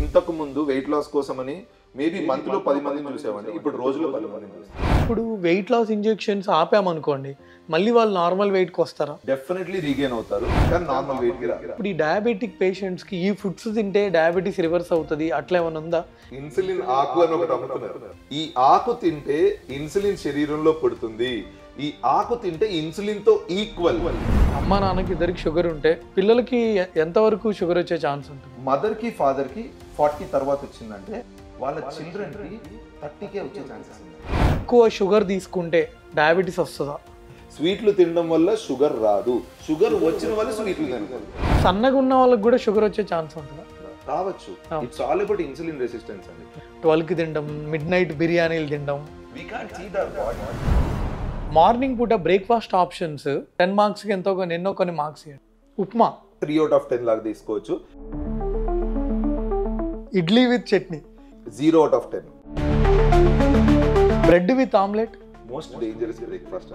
ఇంతకు ముందు weight loss కోసమని మేబీ మంత్లో 10 మందిని చూసామండి, ఇప్పుడు రోజులో 10 మందిని చూస్తాం. ఇప్పుడు వెయిట్ లాస్ ఇంజెక్షన్స్ ఆపామనుకోండి, మళ్ళీ వాళ్ళు నార్మల్ వెయిట్కి వస్తారా? డెఫినెట్లీ రీగెయిన్ అవుతారు, కానీ నార్మల్ వెయిట్కి రాదు. ఇప్పుడు ఈ డయాబెటిక్ పేషెంట్స్కి ఈ ఫుడ్స్ తింటే డయాబెటీస్ రివర్స్ అవుతుంది అట్లా ఏమైనా ఉందా? ఇన్సులిన్ ఆకు అని ఒకటి అమ్ముతున్నారు. ఈ ఆకు తింటే ఇన్సులిన్ శరీరంలో పడుతుంది, ఈ ఆకు తింటే ఇన్సులిన్ తో ఈక్వల్. అమ్మ నాన్నకి ఇద్దరికి షుగర్ ఉంటే పిల్లలకి ఎంతవరకు షుగర్ వచ్చే ఛాన్స్ ఉంటుంది? మదర్ కి ఫాదర్ కి 40 తర్వాత వచ్చిందంటే వాళ్ళ చిల్డ్రన్ కి 30కే వచ్చే ఛాన్సెస్ ఉన్నాయి. ఎక్కువ షుగర్ తీసుకుంటే డయాబెటీస్ వస్తుందా? స్వీట్లు తినడం వల్ల షుగర్ రాదు, షుగర్ వచ్చిన వల్ల స్వీట్లు తినదు. సన్నగా ఉన్న వాళ్ళకి కూడా షుగర్ వచ్చే ఛాన్స్ ఉంటుందా? రావచ్చు. It's all about insulin resistance అండి. 12కి తినడం, మిడ్ నైట్ బిర్యానీలు తినడం. We can't cheat our body. Morning పూట బ్రేక్ఫాస్ట్ ఆప్షన్స్ 10 మార్క్స్కి ఎన్నో కొన్ని మార్క్స్ ఇవ్వండి. ఉప్మా 3 out of 10 లాగా తీసుకోవచ్చు. Idli with chutney 0 out of 10. Bread with omelette most dangerous breakfast.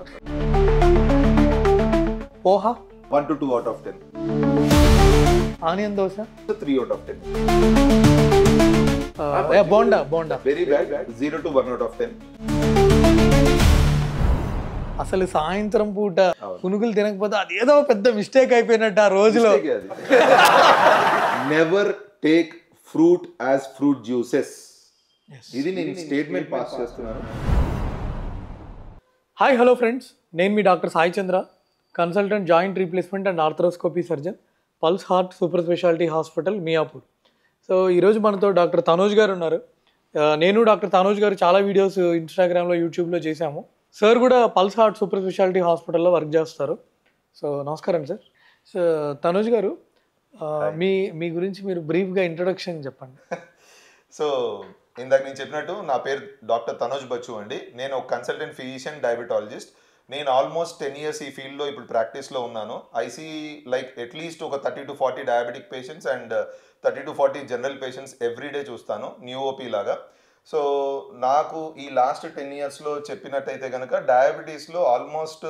Poha 1 to 2 out of 10. Onion dosa 3 out of 10. Bonda very bad. 0 to 1 out of 10. అసలు సాయంత్రం పూట పునుగులు తినకపోతే అదేదో పెద్ద మిస్టేక్ అయిపోయినట్టు ఆ రోజులో. Never take fruit as fruit juices. ఇది నేను స్టేట్మెంట్ పాస్ చేస్తున్నాను. హాయ్ హలో ఫ్రెండ్స్, నేను మీ doctor Sai Chandra, consultant joint replacement and arthroscopy surgeon, pulse heart super speciality hospital Miyapur. So ఈరోజు మనతో డాక్టర్ తనోజ్ గారు ఉన్నారు. నేను డాక్టర్ తనోజ్ గారు చాలా వీడియోస్ ఇన్స్టాగ్రామ్లో యూట్యూబ్లో చేశాము. సార్ కూడా పల్స్ హార్ట్ సూపర్ స్పెషాలిటీ హాస్పిటల్లో వర్క్ చేస్తారు. సో నమస్కారం సార్. సో తనోజ్ గారు, మీ గురించి మీరు బ్రీఫ్గా ఇంట్రొడక్షన్ చెప్పండి. సో ఇందాక నేను చెప్పినట్టు నా పేరు డాక్టర్ తనోజ్ బచ్చు అండి. నేను ఒక కన్సల్టెంట్ ఫిజిషియన్ డయాబెటాలజిస్ట్. నేను ఆల్మోస్ట్ 10 years ఈ ఫీల్డ్లో ఇప్పుడు ప్రాక్టీస్లో ఉన్నాను. ఐసీ లైక్ అట్లీస్ట్ ఒక 30 to 40 diabetic patients and 30 to 40 general patients everyday చూస్తాను, న్యూ ఓపీ లాగా. సో నాకు ఈ లాస్ట్ 10 yearsలో చెప్పినట్టయితే కనుక డయాబెటీస్లో almost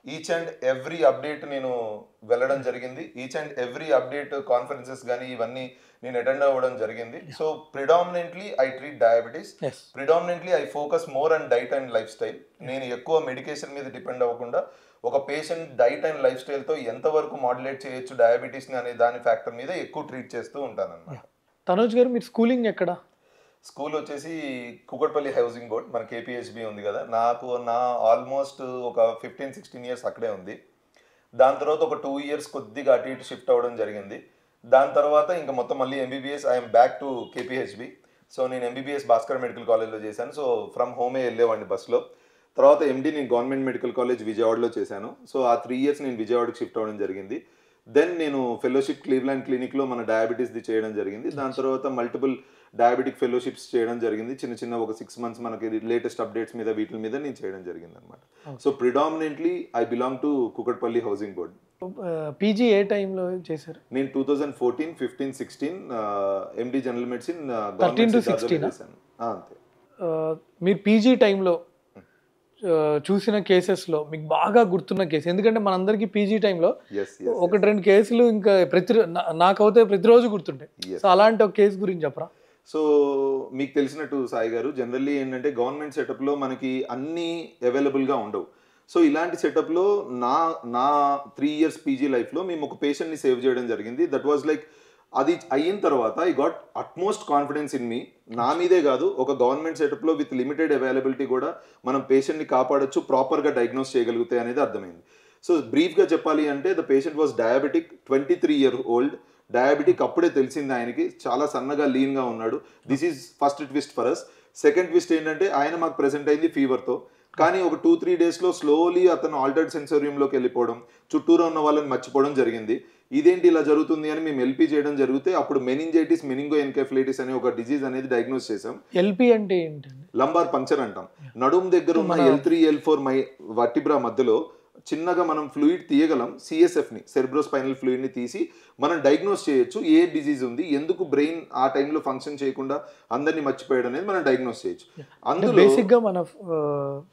each and every update నేను వెళ్ళడం జరిగింది. Each and every update conferences కానీ ఇవన్నీ నేను అటెండ్ అవ్వడం జరిగింది. So predominantly I treat diabetes. Predominantly I focus more and diet and life style. నేను ఎక్కువ మెడికేషన్ మీద డిపెండ్ అవ్వకుండా ఒక పేషెంట్ డైట్ అండ్ లైఫ్ స్టైల్తో ఎంతవరకు మాడ్యులేట్ చేయొచ్చు డయాబెటీస్ని అనే దాని ఫ్యాక్టర్ మీద ఎక్కువ ట్రీట్ చేస్తూ ఉంటాను అన్నమాట. తనోజ్ గారు, మీరు స్కూలింగ్ ఎక్కడ? స్కూల్ వచ్చేసి కుకట్పల్లి హౌసింగ్ బోర్డ్, మన కేపీహెచ్బి ఉంది కదా, నాకు ఆల్మోస్ట్ ఒక 15-16 years అక్కడే ఉంది. దాని తర్వాత ఒక 2 years కొద్దిగా అటు ఇటు షిఫ్ట్ అవ్వడం జరిగింది. దాని తర్వాత ఇంకా మొత్తం మళ్ళీ MBBS I'm back to KPHB. So నేను ఎంబీబీఎస్ భాస్కర్ మెడికల్ కాలేజ్లో చేశాను. సో ఫ్రమ్ హోమే వెళ్ళేవాడిని బస్లో. తర్వాత ఎండి నేను గవర్నమెంట్ మెడికల్ కాలేజ్ విజయవాడలో చేశాను. సో ఆ 3 years నేను విజయవాడకి షిఫ్ట్ అవ్వడం జరిగింది. దెన్ నేను ఫెలోషిప్ క్లీవ్లాండ్ క్లినిక్లో మన డయాబెటీస్ది చేయడం జరిగింది. దాని తర్వాత మల్టిపుల్ డయాబెటిక్ ఫెలోషిప్స్ చేయడం జరిగింది. చిన్న ఒక 6 months మనకి లేటెస్ట్ అప్డేట్స్ మీద వీటి మీద నేను చేయడం జరిగింది అనమాట. So predominantly I belong to Kukatpally housing board. PG ఏ టైంలో చేశారు? నేను 2014, 15, 16 ఎండి జనరల్ మెడిసిన్ 13 to 16 చేశాను. అంతే. మీరు పీజీ టైంలో చూసిన కేసెస్లో మీకు బాగా గుర్తున్న కేసు, ఎందుకంటే మనందరికీ పీజీ టైంలో 1-2 కేసులు ఇంకా నాకైతే ప్రతిరోజు గుర్తుంటాయి. సో అలాంటి ఒక కేసు గురించి చెప్పరా? సో మీకు తెలిసినట్టు సాయి గారు, జనరల్లీ ఏంటంటే గవర్నమెంట్ సెటప్లో మనకి అన్నీ అవైలబుల్గా ఉండవు. సో ఇలాంటి సెటప్లో నా 3 years పీజీ లైఫ్లో మేము ఒక పేషెంట్ని సేవ్ చేయడం జరిగింది. దట్ వాజ్ లైక్, అది అయిన తర్వాత I got utmost confidence in me. నా మీదే కాదు, ఒక గవర్నమెంట్ సెటప్లో విత్ లిమిటెడ్ అవైలబిలిటీ కూడా మనం పేషెంట్ని కాపాడొచ్చు, ప్రాపర్గా డయాగ్నోస్ చేయగలుగుతాయి అనేది అర్థమైంది. సో బ్రీఫ్గా చెప్పాలి అంటే the patient was diabetic, 23 years old. Diabetic అప్పుడే తెలిసింది ఆయనకి, చాలా సన్నగా లీన్గా ఉన్నాడు. This is first twist for us. Second twist ఏంటంటే ఆయన మాకు ప్రెసెంట్ అయింది ఫీవర్తో. కానీ ఒక 2-3 daysలో స్లోలీ అతను ఆల్టర్డ్ సెన్సోరియంలోకి వెళ్ళిపోవడం, చుట్టూరా ఉన్న వాళ్ళని మర్చిపోవడం జరిగింది. ఇదేంటి ఇలా జరుగుతుంది అని మేము ఎల్పీ చేయడం జరిగితే అప్పుడు మెనింజైటిస్, మెనింగో ఎన్కెఫలైటిస్ అనే ఒక డిజీజ్ అనేది డయాగ్నోస్ చేసాం. ఎల్పీ అంటే ఏంటండి? లంబార్ పంక్చర్ అంటాం. నడుము దగ్గర ఉన్న L3, L4 వర్టిబ్రా మధ్యలో చిన్నగా మనం ఫ్లూయిడ్ తీయగలం, సిఎస్ఎఫ్ని, సెరిబ్రోస్పైనల్ ఫ్లూయిడ్ని తీసి మనం డయాగ్నోస్ చేయొచ్చు ఏ డిజీజ్ ఉంది, ఎందుకు బ్రెయిన్ ఆ టైంలో ఫంక్షన్ చేయకుండా అందరినీ మర్చిపోయాడు అనేది మనం డయాగ్నోస్ చేయొచ్చు. అందులో బేసిక్గా మన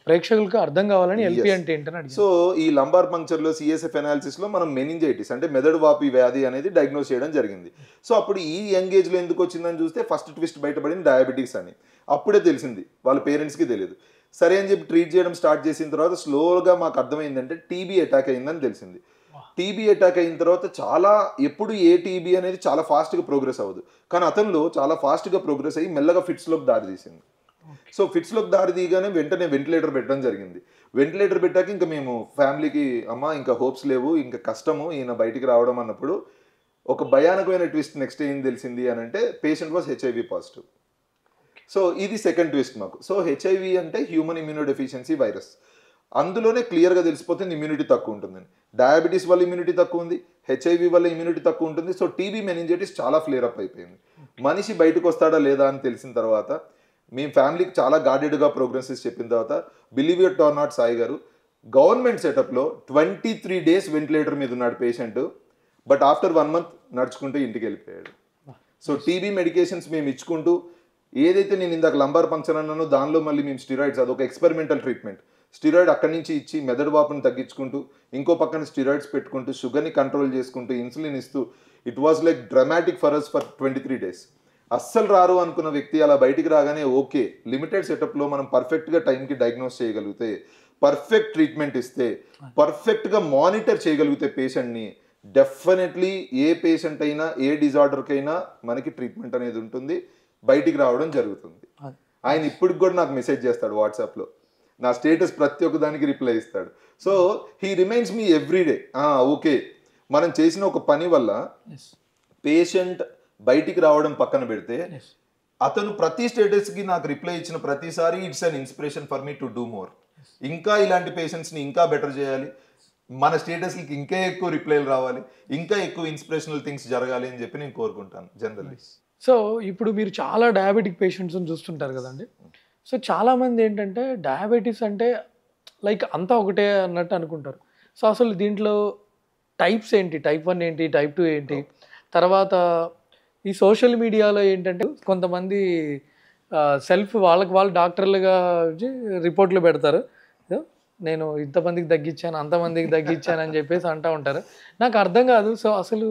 ప్రేక్షకులకు అర్థం కావాలని ఎల్పి అంటే ఏంటని అడిగాను. సో ఈ లంబార్ పంక్చర్లో సిఎస్ఎఫ్ అనాలిసిస్లో మనం మెనింజైటిస్ అంటే మెదడు వాపి వ్యాధి అనేది డయాగ్నోస్ చేయడం జరిగింది. సో అప్పుడు ఈ యంగ్ ఏజ్లో ఎందుకు వచ్చిందని చూస్తే ఫస్ట్ ట్విస్ట్ బయటపడింది డయాబెటీస్ అని. అప్పుడే తెలిసింది, వాళ్ళ పేరెంట్స్కి తెలియదు. సరే అని చెప్పి ట్రీట్ చేయడం స్టార్ట్ చేసిన తర్వాత స్లోగా మాకు అర్థమైందంటే టీబీ అటాక్ అయిందని తెలిసింది. టీబీ అటాక్ అయిన తర్వాత చాలా ఎప్పుడు ఏ టీబీ అనేది చాలా ఫాస్ట్గా ప్రోగ్రెస్ అవ్వదు, కానీ అతనిలో చాలా ఫాస్ట్గా ప్రోగ్రెస్ అయ్యి మెల్లగా ఫిట్స్లోకి దారి తీసింది. సో ఫిట్స్లోకి దారి తీయగానే వెంటనే వెంటిలేటర్ పెట్టడం జరిగింది. వెంటిలేటర్ పెట్టాక ఇంకా మేము ఫ్యామిలీకి అమ్మ ఇంకా హోప్స్ లేవు, ఇంకా కష్టము ఈయన బయటికి రావడం అన్నప్పుడు ఒక భయానకమైన ట్విస్ట్ నెక్స్ట్ ఏం తెలిసింది అని అంటే patient was HIV positive. So ఇది సెకండ్ ట్విస్ట్ మాకు. సో హెచ్ఐవి అంటే హ్యూమన్ ఇమ్యూనో డెఫిషియన్సీ వైరస్. అందులోనే క్లియర్గా తెలిసిపోతుంది ఇమ్యూనిటీ తక్కువ ఉంటుందని. డయాబెటీస్ వల్ల ఇమ్యూనిటీ తక్కువ ఉంది, హెచ్ఐవి వల్ల ఇమ్యూనిటీ తక్కువ ఉంటుంది. సో టీబీ మెనింజైటిస్ చాలా ఫ్లేర్ అప్ అయిపోయింది. మనిషి బయటకు వస్తాడా లేదా అని తెలిసిన తర్వాత మేము ఫ్యామిలీకి చాలా గార్డెడ్గా ప్రోగ్రెసెస్ చెప్పిన తర్వాత believe it or not Sai గారు గవర్నమెంట్ సెటప్లో 23 days వెంటిలేటర్ మీద ఉన్నాడు పేషెంట్. బట్ ఆఫ్టర్ 1 month నడుచుకుంటూ ఇంటికి వెళ్ళిపోయాడు. సో టీబీ మెడికేషన్స్ మేము ఇచ్చుకుంటూ ఏదైతే నేను ఇందాక లంబార్ పంక్చర్ అన్నానో దానిలో మళ్ళీ మేము స్టిరాయిడ్స్, అదొక ఎక్స్పెరిమెంటల్ ట్రీట్మెంట్. స్టిరాయిడ్ అక్కడి నుంచి ఇచ్చి మెదడు వాపుని తగ్గించుకుంటూ ఇంకో పక్కన స్టిరాయిడ్స్ పెట్టుకుంటూ షుగర్ని కంట్రోల్ చేసుకుంటూ ఇన్సులిన్ ఇస్తూ it was like dramatic for us for 23 days. అస్సలు రారు అనుకున్న వ్యక్తి అలా బయటికి రాగానే ఓకే లిమిటెడ్ సెటప్లో మనం పర్ఫెక్ట్గా టైంకి డయాగ్నోస్ చేయగలిగితే, పర్ఫెక్ట్ ట్రీట్మెంట్ ఇస్తే, పర్ఫెక్ట్గా మానిటర్ చేయగలిగితే పేషెంట్ని, డెఫినెట్లీ ఏ పేషెంట్ అయినా ఏ డిజార్డర్కైనా మనకి ట్రీట్మెంట్ అనేది ఉంటుంది, బయటికి రావడం జరుగుతుంది. ఆయన ఇప్పటికి కూడా నాకు మెసేజ్ చేస్తాడు వాట్సాప్లో, నా స్టేటస్ ప్రతి ఒక్క దానికి రిప్లై ఇస్తాడు. So he remains me every day. Okay మనం చేసిన ఒక పని వల్ల పేషెంట్ బయటికి రావడం పక్కన పెడితే అతను ప్రతి స్టేటస్కి నాకు రిప్లై ఇచ్చిన ప్రతిసారి it's an inspiration for me to do more. ఇంకా ఇలాంటి పేషెంట్స్ని ఇంకా బెటర్ చేయాలి, మన స్టేటస్కి ఇంకా ఎక్కువ రిప్లైలు రావాలి, ఇంకా ఎక్కువ ఇన్స్పిరేషనల్ థింగ్స్ జరగాలి అని చెప్పి నేను కోరుకుంటాను జనరల్లీ. సో ఇప్పుడు మీరు చాలా డయాబెటిక్ పేషెంట్స్ని చూస్తుంటారు కదండి. సో చాలామంది ఏంటంటే డయాబెటీస్ అంటే లైక్ అంతా ఒకటే అన్నట్టు అనుకుంటారు. సో అసలు దీంట్లో టైప్స్ ఏంటి, టైప్ 1 ఏంటి, టైప్ 2 ఏంటి, తర్వాత ఈ సోషల్ మీడియాలో ఏంటంటే కొంతమంది సెల్ఫ్ వాళ్ళకి వాళ్ళు డాక్టర్లుగా రిపోర్ట్లు పెడతారు, నేను ఇంతమందికి తగ్గించాను అంతమందికి తగ్గించాను అని చెప్పేసి అంటూ ఉంటారు. నాకు అర్థం కాదు. సో అసలు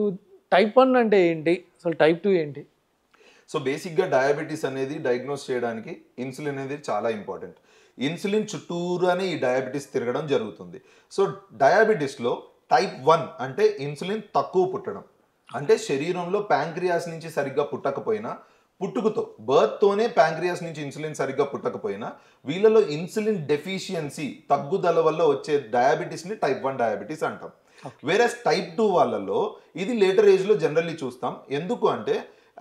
టైప్ 1 అంటే ఏంటి, అసలు టైప్ 2 ఏంటి? సో బేసిక్గా డయాబెటీస్ అనేది డయాగ్నోస్ చేయడానికి ఇన్సులిన్ అనేది చాలా ఇంపార్టెంట్. ఇన్సులిన్ చుట్టూరానే ఈ డయాబెటీస్ తిరగడం జరుగుతుంది. సో డయాబెటీస్లో టైప్ 1 అంటే ఇన్సులిన్ తక్కువ పుట్టడం, అంటే శరీరంలో ప్యాంక్రియాస్ నుంచి సరిగ్గా పుట్టకపోయినా, పుట్టుకతో బర్త్తోనే ప్యాంక్రియాస్ నుంచి ఇన్సులిన్ సరిగ్గా పుట్టకపోయినా వీళ్ళలో ఇన్సులిన్ డెఫిషియన్సీ తగ్గుదల వల్ల వచ్చే డయాబెటీస్ని టైప్ 1 డయాబెటీస్ అంటాం. వేరేస్ టైప్ 2 వాళ్ళలో ఇది లేటర్ ఏజ్లో జనరల్లీ చూస్తాం. ఎందుకు అంటే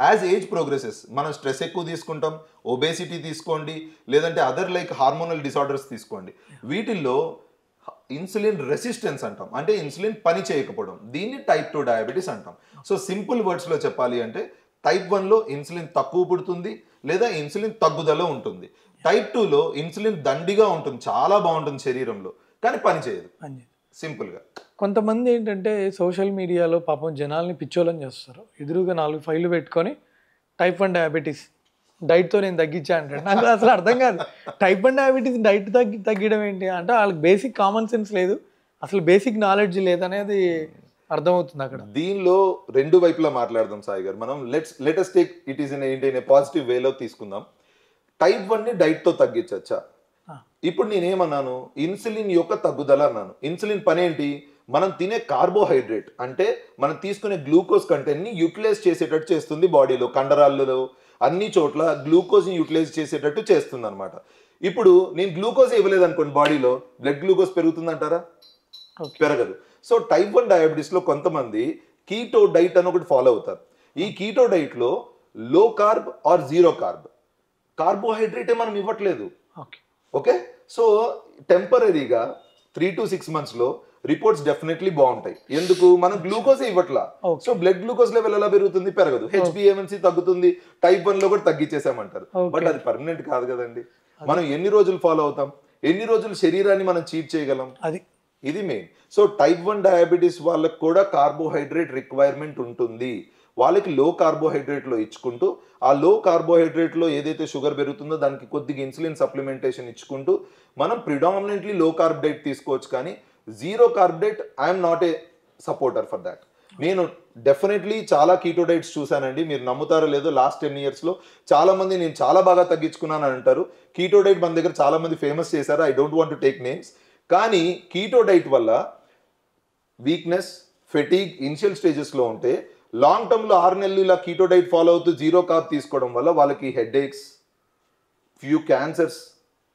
యాజ్ ఏజ్ ప్రోగ్రెసెస్ మనం స్ట్రెస్ ఎక్కువ తీసుకుంటాం, ఒబేసిటీ తీసుకోండి, లేదంటే అదర్ లైక్ హార్మోనల్ డిసార్డర్స్ తీసుకోండి, వీటిల్లో ఇన్సులిన్ రెసిస్టెన్స్ అంటాం, అంటే ఇన్సులిన్ పని చేయకపోవడం, దీన్ని టైప్ 2 డయాబెటీస్ అంటాం. సో సింపుల్ వర్డ్స్లో చెప్పాలి అంటే టైప్ 1లో ఇన్సులిన్ తక్కువ పుడుతుంది లేదా ఇన్సులిన్ తగ్గుదల ఉంటుంది. టైప్ 2లో ఇన్సులిన్ దండిగా ఉంటుంది, చాలా బాగుంటుంది శరీరంలో, కానీ పని చేయదు సింపుల్గా. కొంతమంది ఏంటంటే సోషల్ మీడియాలో పాపం జనాల్ని పిచ్చోళ్ళని చేస్తారు. ఎదురుగా 4 ఫైళ్ళు పెట్టుకొని టైప్ 1 డయాబెటీస్ డైట్తో నేను తగ్గించా అంటాడు. నాకు అసలు అర్థం కాదు, టైప్ 1 డయాబెటీస్ డైట్ తగ్గడం ఏంటి అంటే వాళ్ళకి బేసిక్ కామన్ సెన్స్ లేదు, అసలు బేసిక్ నాలెడ్జ్ లేదనేది అర్థమవుతుంది అక్కడ. దీనిలో రెండు వైపులా మాట్లాడదాం సాయి గారు. మనం let us take it is in a positive వేలో తీసుకుందాం. టైప్ 1ని డైట్తో తగ్గించచ్చా? ఇప్పుడు నేనేమన్నాను, ఇన్సులిన్ యొక్క తగ్గుదల అన్నాను. ఇన్సులిన్ పని ఏంటి, మనం తినే కార్బోహైడ్రేట్ అంటే మనం తీసుకునే గ్లూకోజ్ కంటెంట్ని యూటిలైజ్ చేసేటట్టు చేస్తుంది బాడీలో, కండరాల్లో అన్ని చోట్ల గ్లూకోజ్ని యూటిలైజ్ చేసేటట్టు చేస్తుంది అనమాట. ఇప్పుడు నేను గ్లూకోజ్ ఇవ్వలేదు అనుకోండి, బాడీలో బ్లడ్ గ్లూకోజ్ పెరుగుతుందంటారా? పెరగదు. సో టైప్ 1 డయాబెటీస్లో కొంతమంది కీటో డైట్ అని ఒకటి ఫాలో అవుతారు. ఈ కీటో డైట్లో low carb or zero carb, కార్బోహైడ్రేటే మనం ఇవ్వట్లేదు. ఓకే, సో టెంపరీగా 3 to 6 monthsలో రిపోర్ట్స్ డెఫినెట్లీ బాగుంటాయి. ఎందుకు, మనం గ్లూకోజ్ ఇవ్వట్లా. సో బ్లడ్ గ్లూకోజ్ లెవెల్ ఎలా పెరుగుతుంది? పెరగదు. హెచ్బిఏవన్సీ తగ్గుతుంది, టైప్ 1లో కూడా తగ్గించేసామంటారు. బట్ అది పర్మనెంట్ కాదు కదండి. మనం ఎన్ని రోజులు ఫాలో అవుతాం, ఎన్ని రోజులు శరీరాన్ని మనం చీట్ చేయగలం? ఇది మెయిన్. సో టైప్ 1 డయాబెటీస్ వాళ్ళకి కూడా కార్బోహైడ్రేట్ రిక్వైర్మెంట్ ఉంటుంది. వాళ్ళకి లో కార్బోహైడ్రేట్లో ఇచ్చుకుంటూ ఆ లో కార్బోహైడ్రేట్లో ఏదైతే షుగర్ పెరుగుతుందో దానికి కొద్దిగా ఇన్సులిన్ సప్లిమెంటేషన్ ఇచ్చుకుంటూ మనం ప్రిడామినెంట్లీ లో కార్బ్ డైట్ తీసుకోవచ్చు. కానీ zero carb diet I'm not a supporter for that. నేను డెఫినెట్లీ చాలా కీటో డైట్స్ చూసానండి. మీరు నమ్ముతారో లేదో లాస్ట్ 10 yearsలో చాలా మంది నేను చాలా బాగా తగ్గించుకున్నాను అని అంటారు. కీటో డైట్ మన దగ్గర చాలా మంది ఫేమస్ చేశారు. I don't want to take names. కానీ కీటో డైట్ వల్ల వీక్నెస్, ఫెటీగ్ ఇనిషియల్ స్టేజెస్లో ఉంటే లాంగ్ టర్మ్లో 6 నెలలు ఇలా కీటో డైట్ ఫాలో అవుతూ జీరో కార్బ్ తీసుకోవడం వల్ల వాళ్ళకి హెడ్ ఏక్స్, ఫ్యూ క్యాన్సర్స్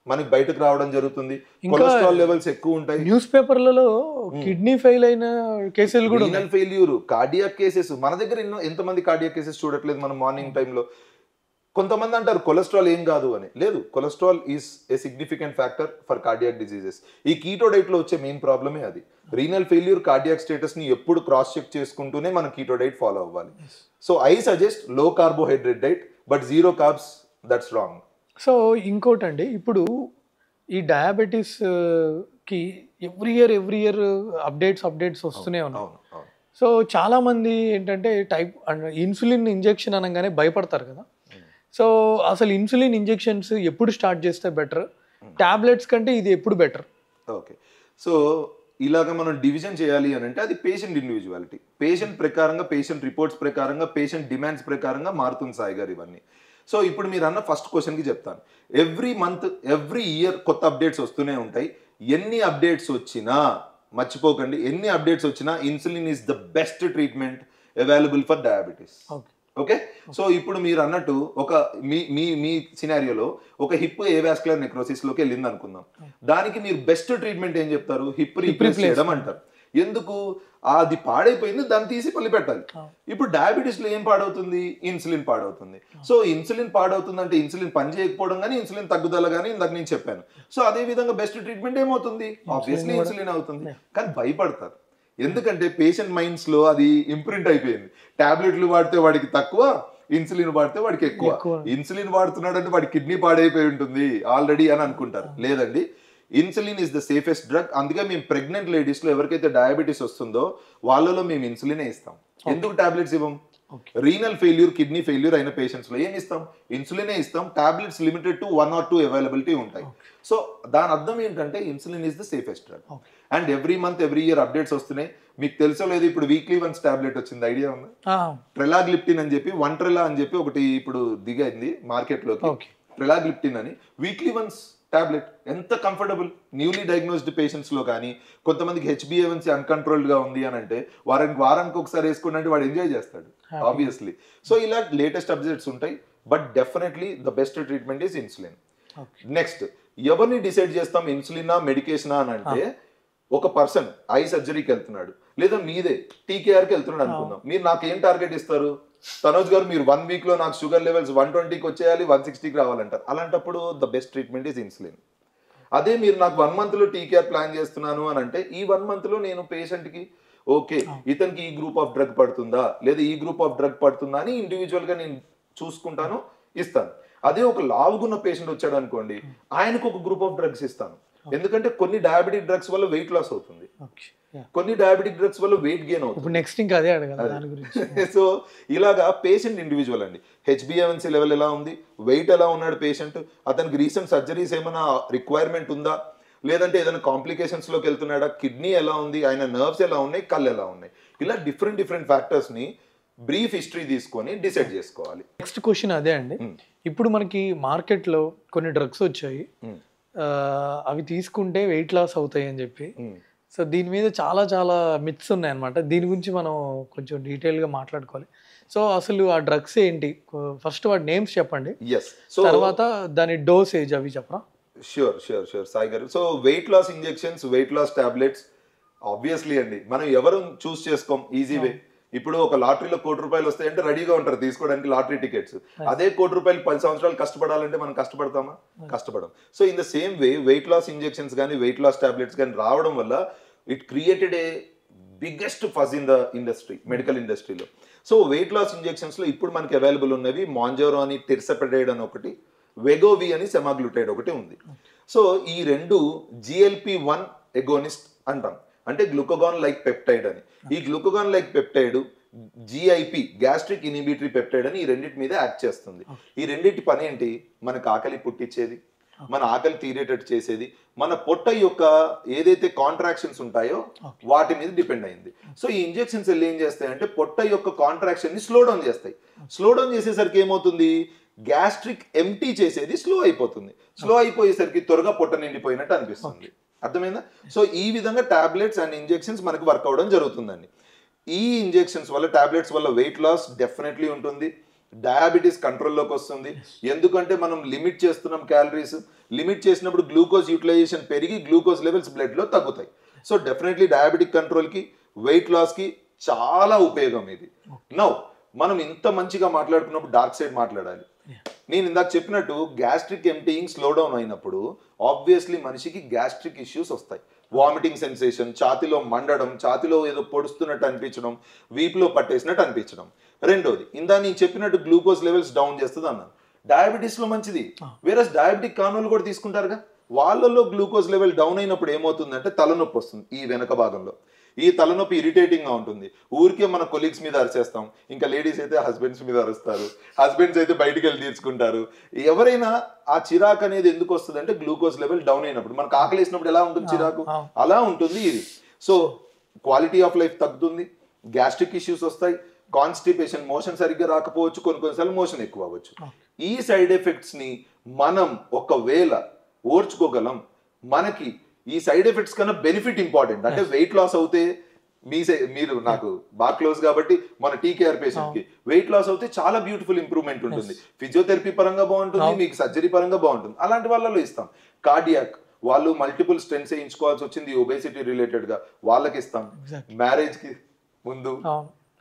మనకి బయటకు రావడం జరుగుతుంది. కొలెస్ట్రాల్ లెవెల్స్ ఎక్కువ ఉంటాయి. న్యూస్ పేపర్లలో కిడ్నీ ఫెయిల్ అయిన కేసులు కూడా, రీనల్ ఫెయిల్యూర్, కార్డియాక్ కేసెస్. మన దగ్గర ఎంతమంది కార్డియాక్ కేసెస్ చూడట్లేదు మనం మార్నింగ్ టైంలో. కొంతమంది అంటారు కొలెస్ట్రాల్ ఏం కాదు అని. లేదు, cholesterol is a significant factor for cardiac diseases. ఈ కీటో డైట్లో వచ్చే మెయిన్ ప్రాబ్లమే అది. రీనల్ ఫెయిల్యూర్, కార్డియాక్ స్టేటస్ని ఎప్పుడు క్రాస్ చెక్ చేసుకుంటూనే మనం కీటో డైట్ ఫాలో అవ్వాలి. సో ఐ సజెస్ట్ లో carbohydrate diet but zero carbs, that's wrong. So ఇంకోటండి, ఇప్పుడు ఈ డయాబెటీస్కి ఎవ్రీ ఇయర్ అప్డేట్స్ వస్తూనే ఉన్నాయి. సో చాలామంది ఏంటంటే ఇన్సులిన్ ఇంజెక్షన్ అనగానే భయపడతారు కదా. సో అసలు ఇన్సులిన్ ఇంజెక్షన్స్ ఎప్పుడు స్టార్ట్ చేస్తే బెటర్, టాబ్లెట్స్ కంటే ఇది ఎప్పుడు బెటర్? ఓకే, సో ఇలాగ మనం డివిజన్ చేయాలి అని అంటే అది పేషెంట్ ఇండివిజువాలిటీ. పేషెంట్ ప్రకారంగా, పేషెంట్ రిపోర్ట్స్ ప్రకారంగా, పేషెంట్ డిమాండ్స్ ప్రకారంగా మారుతుంది సాయి గారు ఇవన్నీ. సో ఇప్పుడు మీరు అన్న ఫస్ట్ క్వశ్చన్కి చెప్తాను. ఎవ్రీ మంత్, ఎవ్రీ ఇయర్ కొత్త అప్డేట్స్ వస్తూనే ఉంటాయి. ఎన్ని అప్డేట్స్ వచ్చినా మర్చిపోకండి, ఎన్ని అప్డేట్స్ వచ్చినా insulin is the best treatment available for diabetes. Okay, so ఇప్పుడు మీరు అన్నట్టు ఒక మీ సినారియోలో ఒక హిప్ ఏవాస్కులర్ నెక్రోసిస్లోకి వెళ్ళింది అనుకుందాం. దానికి మీరు బెస్ట్ ట్రీట్మెంట్ ఏం చెప్తారు? హిప్ రీప్లేస్ చేయడం అంటారు. ఎందుకు? అది పాడైపోయింది, దాన్ని తీసి పల్లి పెట్టాలి. ఇప్పుడు డయాబెటీస్లో ఏం పాడవుతుంది? ఇన్సులిన్ పాడవుతుంది. సో ఇన్సులిన్ పాడవుతుంది అంటే ఇన్సులిన్ పని చేయకపోవడం కానీ, ఇన్సులిన్ తగ్గుదల కానీ ఇందాక నేను చెప్పాను. సో అదే విధంగా బెస్ట్ ట్రీట్మెంట్ ఏమవుతుంది? ఆబ్వియస్లీ ఇన్సులిన్ అవుతుంది. కానీ భయపడతారు. ఎందుకంటే పేషెంట్ మైండ్స్లో అది ఇంప్రింట్ అయిపోయింది. టాబ్లెట్లు వాడితే వాడికి తక్కువ, ఇన్సులిన్ వాడితే వాడికి ఎక్కువ. ఇన్సులిన్ వాడుతున్నాడు అంటే వాడి కిడ్నీ పాడైపోయి ఉంటుంది ఆల్రెడీ అని అనుకుంటారు. లేదండి, insulin is the safest drug. అందుకే మేము ప్రెగ్నెంట్ లేడీస్లో ఎవరికైతే డయాబెటీస్ వస్తుందో వాళ్ళలో మేము ఇన్సులినే ఇస్తాం. ఎందుకు టాబ్లెట్స్ ఇవ్వం? రీనల్ ఫెయిల్యూర్, కిడ్నీ ఫెయిల్యూర్ అయిన పేషెంట్స్లో ఏం ఇస్తాం? ఇన్సులినే ఇస్తాం. Tablets limited to 1 or 2 availability ఉంటాయి. సో దాని అర్థం ఏంటంటే insulin is the safest drug. And every month, every year updates వస్తున్నాయి. మీకు తెలుసో లేదు, ఇప్పుడు వీక్లీ వన్స్ టాబ్లెట్ వచ్చింది, ఐడియా ఉంది? ట్రెలాగ్లిప్టిన్ అని చెప్పి, 1 ట్రెలా అని చెప్పి ఒకటి ఇప్పుడు దిగైంది మార్కెట్లోకి. ట్రెలాగ్లిప్టిన్ అని వీక్లీ వన్స్ టాబ్లెట్. ఎంత కంఫర్టబుల్! న్యూలీ డయాగ్నోస్డ్ పేషెంట్స్లో కానీ, కొంతమందికి HbA1c అన్కంట్రోల్డ్గా ఉంది అని అంటే వారానికి ఒకసారి వేసుకుని అంటే వాడు ఎంజాయ్ చేస్తాడు ఆబ్వియస్లీ. సో ఇలా లేటెస్ట్ అప్డేట్స్ ఉంటాయి. But definitely the best treatment is insulin. Next, ఎవరిని డిసైడ్ చేస్తాం ఇన్సులినా మెడికేషనా అని అంటే, ఒక పర్సన్ ఐ సర్జరీకి వెళ్తున్నాడు, లేదా మీదే TKRకి వెళ్తున్నాడు అనుకుందాం. మీరు నాకు ఏం టార్గెట్ ఇస్తారు? తనోజ్ గారు మీరు 1 weekలో నాకు షుగర్ లెవెల్స్ 120కి వచ్చేయాలి, 160కి రావాలంటారు. అలాంటప్పుడు the best treatment is insulin. అదే మీరు నాకు 1 monthలో TKR ప్లాన్ చేస్తున్నాను అని అంటే, ఈ 1 monthలో నేను పేషెంట్కి ఓకే ఇతనికి ఈ గ్రూప్ ఆఫ్ డ్రగ్ పడుతుందా, లేదా ఈ గ్రూప్ ఆఫ్ డ్రగ్ పడుతుందా అని ఇండివిజువల్గా నేను చూసుకుంటాను, ఇస్తాను. అదే ఒక లావుగున్న పేషెంట్ వచ్చాడు అనుకోండి, ఆయనకు ఒక గ్రూప్ ఆఫ్ డ్రగ్స్ ఇస్తాను. ఎందుకంటే కొన్ని డయాబెటిక్ డ్రగ్స్ వల్ల వెయిట్ లాస్ అవుతుంది, కొన్ని డయాబెటిక్ డ్రగ్స్ వల్ల వెయిట్ గెయిన్ అవుతుంది. నెక్స్ట్ ఇంకా అదే అడగాలి దాని గురించి. సో ఇలాగా పేషెంట్ ఇండివిజువల్ అండి. HbA1c లెవెల్ ఎలా ఉంది, వెయిట్ ఎలా ఉన్నాడు పేషెంట్, అతనికి రీసెంట్ సర్జరీస్ ఏమైనా రిక్వైర్మెంట్ ఉందా, లేదంటే ఏదైనా కాంప్లికేషన్స్లోకి వెళ్తున్నాడా, కిడ్నీ ఎలా ఉంది, ఆయన నర్వ్స్ ఎలా ఉన్నాయి, కళ్ళు ఎలా ఉన్నాయి, ఇలా డిఫరెంట్ ఫ్యాక్టర్స్ని బ్రీఫ్ హిస్టరీ తీసుకొని డిసైడ్ చేసుకోవాలి. నెక్స్ట్ క్వశ్చన్ అదే అండి. ఇప్పుడు మనకి మార్కెట్లో కొన్ని డ్రగ్స్ వచ్చాయి, అవి తీసుకుంటే వెయిట్ లాస్ అవుతాయి అని చెప్పి. సో దీని మీద చాలా మిత్స్ ఉన్నాయన్నమాట. దీని గురించి మనం కొంచెం డీటెయిల్గా మాట్లాడుకోవాలి. సో అసలు ఆ డ్రగ్స్ ఏంటి, ఫస్ట్ వాటి నేమ్స్ చెప్పండి, తర్వాత దాని డోసేజ్ అవి చెప్పరా? షూర్ సాయి గారు. So weight loss injections, weight loss tablets obviously అండి మనం ఎవరు చూస్ చేసుకోం ఈజీ వే. ఇప్పుడు ఒక లాటరీలో ₹1,00,00,000 వస్తాయంటే రెడీగా ఉంటారు తీసుకోవడానికి లాటరీ టికెట్స్. అదే ₹1,00,00,000 10 సంవత్సరాలు కష్టపడాలంటే మనం కష్టపడతామా? కష్టపడం. So in the same way weight loss injections కానీ, వెయిట్ లాస్ టాబ్లెట్స్ కానీ రావడం వల్ల it created a biggest fuss in the industry, medical ఇండస్ట్రీలో. సో వెయిట్ లాస్ ఇంజెక్షన్స్లో ఇప్పుడు మనకి అవైలబుల్ ఉన్నవి మాంజోరో అని, టెర్సెపెటైడ్ అని ఒకటి, వెగోవి అని, సెమాగ్లూటైడ్ ఒకటి ఉంది. సో ఈ రెండు GLP-1 ఎగోనిస్ట్ అంటాం, అంటే గ్లూకగాన్ లైక్ పెప్టైడ్ అని. ఈ glucagon like peptide GIP, gastric inhibitory peptide అని ఈ రెండింటి మీద యాక్ట్ చేస్తుంది. ఈ రెండింటి పని ఏంటి? మనకు ఆకలి పుట్టించేది, మన ఆకలి తీరేటట్టు చేసేది, మన పొట్ట యొక్క ఏదైతే కాంట్రాక్షన్స్ ఉంటాయో వాటి మీద డిపెండ్ అయింది. సో ఈ ఇంజెక్షన్స్ ఏం చేస్తాయంటే పొట్ట యొక్క కాంట్రాక్షన్ ని స్లో డౌన్ చేస్తాయి. స్లో డౌన్ చేసేసరికి ఏమవుతుంది? గ్యాస్ట్రిక్ ఎంటీ చేసేది స్లో అయిపోతుంది. స్లో అయిపోయేసరికి త్వరగా పొట్ట నిండిపోయినట్టు అనిపిస్తుంది. అర్థమైందా? సో ఈ విధంగా టాబ్లెట్స్ అండ్ ఇంజెక్షన్స్ మనకు వర్క్ అవ్వడం జరుగుతుందండి. ఈ ఇంజెక్షన్స్ వల్ల, టాబ్లెట్స్ వల్ల వెయిట్ లాస్ డెఫినెట్లీ ఉంటుంది, డయాబెటీస్ కంట్రోల్లోకి వస్తుంది. ఎందుకంటే మనం లిమిట్ చేస్తున్నాం క్యాలరీస్. లిమిట్ చేసినప్పుడు గ్లూకోజ్ యూటిలైజేషన్ పెరిగి గ్లూకోజ్ లెవెల్స్ బ్లడ్లో తగ్గుతాయి. సో డెఫినెట్లీ డయాబెటిక్ కంట్రోల్కి, వెయిట్ లాస్కి చాలా ఉపయోగం ఇది. నౌ మనం ఇంత మంచిగా మాట్లాడుకున్నప్పుడు డార్క్ సైడ్ మాట్లాడాలి. నేను ఇందాక చెప్పినట్టు గ్యాస్ట్రిక్ ఎంటీయింగ్ స్లో డౌన్ అయినప్పుడు ఆబ్వియస్లీ మనిషికి గ్యాస్ట్రిక్ ఇష్యూస్ వస్తాయి. వామిటింగ్ సెన్సేషన్, ఛాతిలో మండడం, ఛాతిలో ఏదో పొడుస్తున్నట్టు అనిపించడం, వీపులో పట్టేసినట్టు అనిపించడం. రెండోది, ఇందా నేను చెప్పినట్టు గ్లూకోజ్ లెవెల్స్ డౌన్ చేస్తుంది అన్నాను. డయాబెటీస్ లో మంచిది. వేరే డయాబెటిక్ కానోళ్ళు కూడా తీసుకుంటారుగా, వాళ్ళలో గ్లూకోజ్ లెవెల్ డౌన్ అయినప్పుడు ఏమవుతుందంటే తలనొప్పి వస్తుంది ఈ వెనక భాగంలో. ఈ తలనొప్పి ఇరిటేటింగ్ గా ఉంటుంది. ఊరికే మన కొలీగ్స్ మీద అరిచేస్తాం, ఇంకా లేడీస్ అయితే హస్బెండ్స్ మీద అరుస్తారు, హస్బెండ్స్ అయితే బయటికి వెళ్ళి తీర్చుకుంటారు. ఎవరైనా ఆ చిరాకు అనేది ఎందుకు వస్తుంది అంటే గ్లూకోజ్ లెవెల్ డౌన్ అయినప్పుడు. మనకు ఆకలి వేసినప్పుడు ఎలా ఉంటుంది చిరాకు, అలా ఉంటుంది ఇది. సో క్వాలిటీ ఆఫ్ లైఫ్ తగ్గుతుంది, గ్యాస్ట్రిక్ ఇష్యూస్ వస్తాయి, కాన్స్టిపేషన్, మోషన్ సరిగ్గా రాకపోవచ్చు, కొన్నిసార్లు మోషన్ ఎక్కువ అవ్వచ్చు. ఈ సైడ్ ఎఫెక్ట్స్ ని మనం ఒకవేళ ఓర్చుకోగలం, మనకి ఈ సైడ్ ఎఫెక్ట్స్ కన్నా బెనిఫిట్ ఇంపార్టెంట్. అంటే వెయిట్ లాస్ అవుతే మీరు నాకు బాగా క్లోజ్ కాబట్టి మన టీకేఆర్ పేషెంట్ కి వెయిట్ లాస్ అవుతే చాలా బ్యూటిఫుల్ ఇంప్రూవ్మెంట్ ఉంటుంది. ఫిజియోథెరపీ పరంగా బాగుంటుంది, మీకు సర్జరీ పరంగా బాగుంటుంది. అలాంటి వాళ్ళలో ఇస్తాం. కార్డియాక్, వాళ్ళు మల్టిపుల్ స్టెంట్స్ వేయించుకోవాల్సి వచ్చింది ఒబేసిటీ రిలేటెడ్ గా, వాళ్ళకి ఇస్తాం. మ్యారేజ్ కి ముందు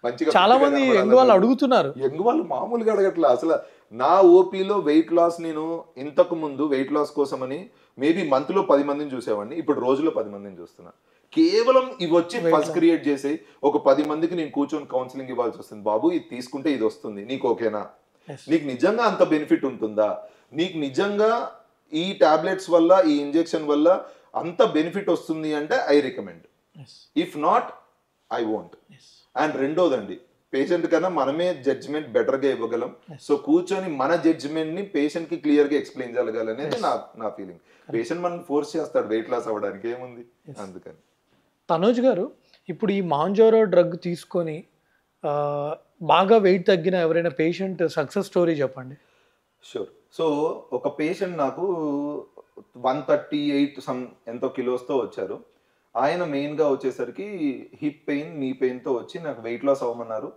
మంచిగా చాలా మంది యంగ్ వాళ్ళు అడుగుతున్నారు. యంగ్ వాళ్ళు మామూలుగా అడగట్లా అసలు. నా ఓపీలో వెయిట్ లాస్, నేను ఇంతకు ముందు వెయిట్ లాస్ కోసమని మేబీ మంత్ లో 10 మందిని చూసేవాడిని, ఇప్పుడు రోజులో 10 మందిని చూస్తున్నా. కేవలం ఇవి వచ్చి ఫస్ట్ క్రియేట్ చేసి ఒక 10 మందికి నేను కూర్చొని కౌన్సిలింగ్ ఇవ్వాల్సి వస్తుంది. బాబు ఇది తీసుకుంటే ఇది వస్తుంది, నీకు ఓకేనా? నీకు నిజంగా అంత బెనిఫిట్ ఉంటుందా? నీకు నిజంగా ఈ టాబ్లెట్స్ వల్ల, ఈ ఇంజెక్షన్ వల్ల అంత బెనిఫిట్ వస్తుంది అంటే I recommend. If not I won't. And రెండోదండి, పేషెంట్ కన్నా మనమే జడ్జిమెంట్ బెటర్ గా ఇవ్వగలం. సో కూర్చొని మన జడ్జిమెంట్ ని పేషెంట్ కి క్లియర్ గా ఎక్స్ప్లెయిన్ చేయగలనేది నా ఫీలింగ్. పేషెంట్ మనం ఫోర్స్ చేస్తాడు వెయిట్ లాస్ అవ్వడానికి, ఏముంది అందుకని. తనోజ్ గారు, ఇప్పుడు ఈ మాంజారో డ్రగ్ తీసుకొని బాగా వెయిట్ తగ్గిన ఎవరైనా పేషెంట్ సక్సెస్ స్టోరీ చెప్పండి. షూర్. సో ఒక పేషెంట్ నాకు 138 ఎంతో కిలోస్తో వచ్చారు. ఆయన మెయిన్గా వచ్చేసరికి హిప్ పెయిన్, నీ పెయిన్తో వచ్చి నాకు వెయిట్ లాస్ అవ్వమన్నారు.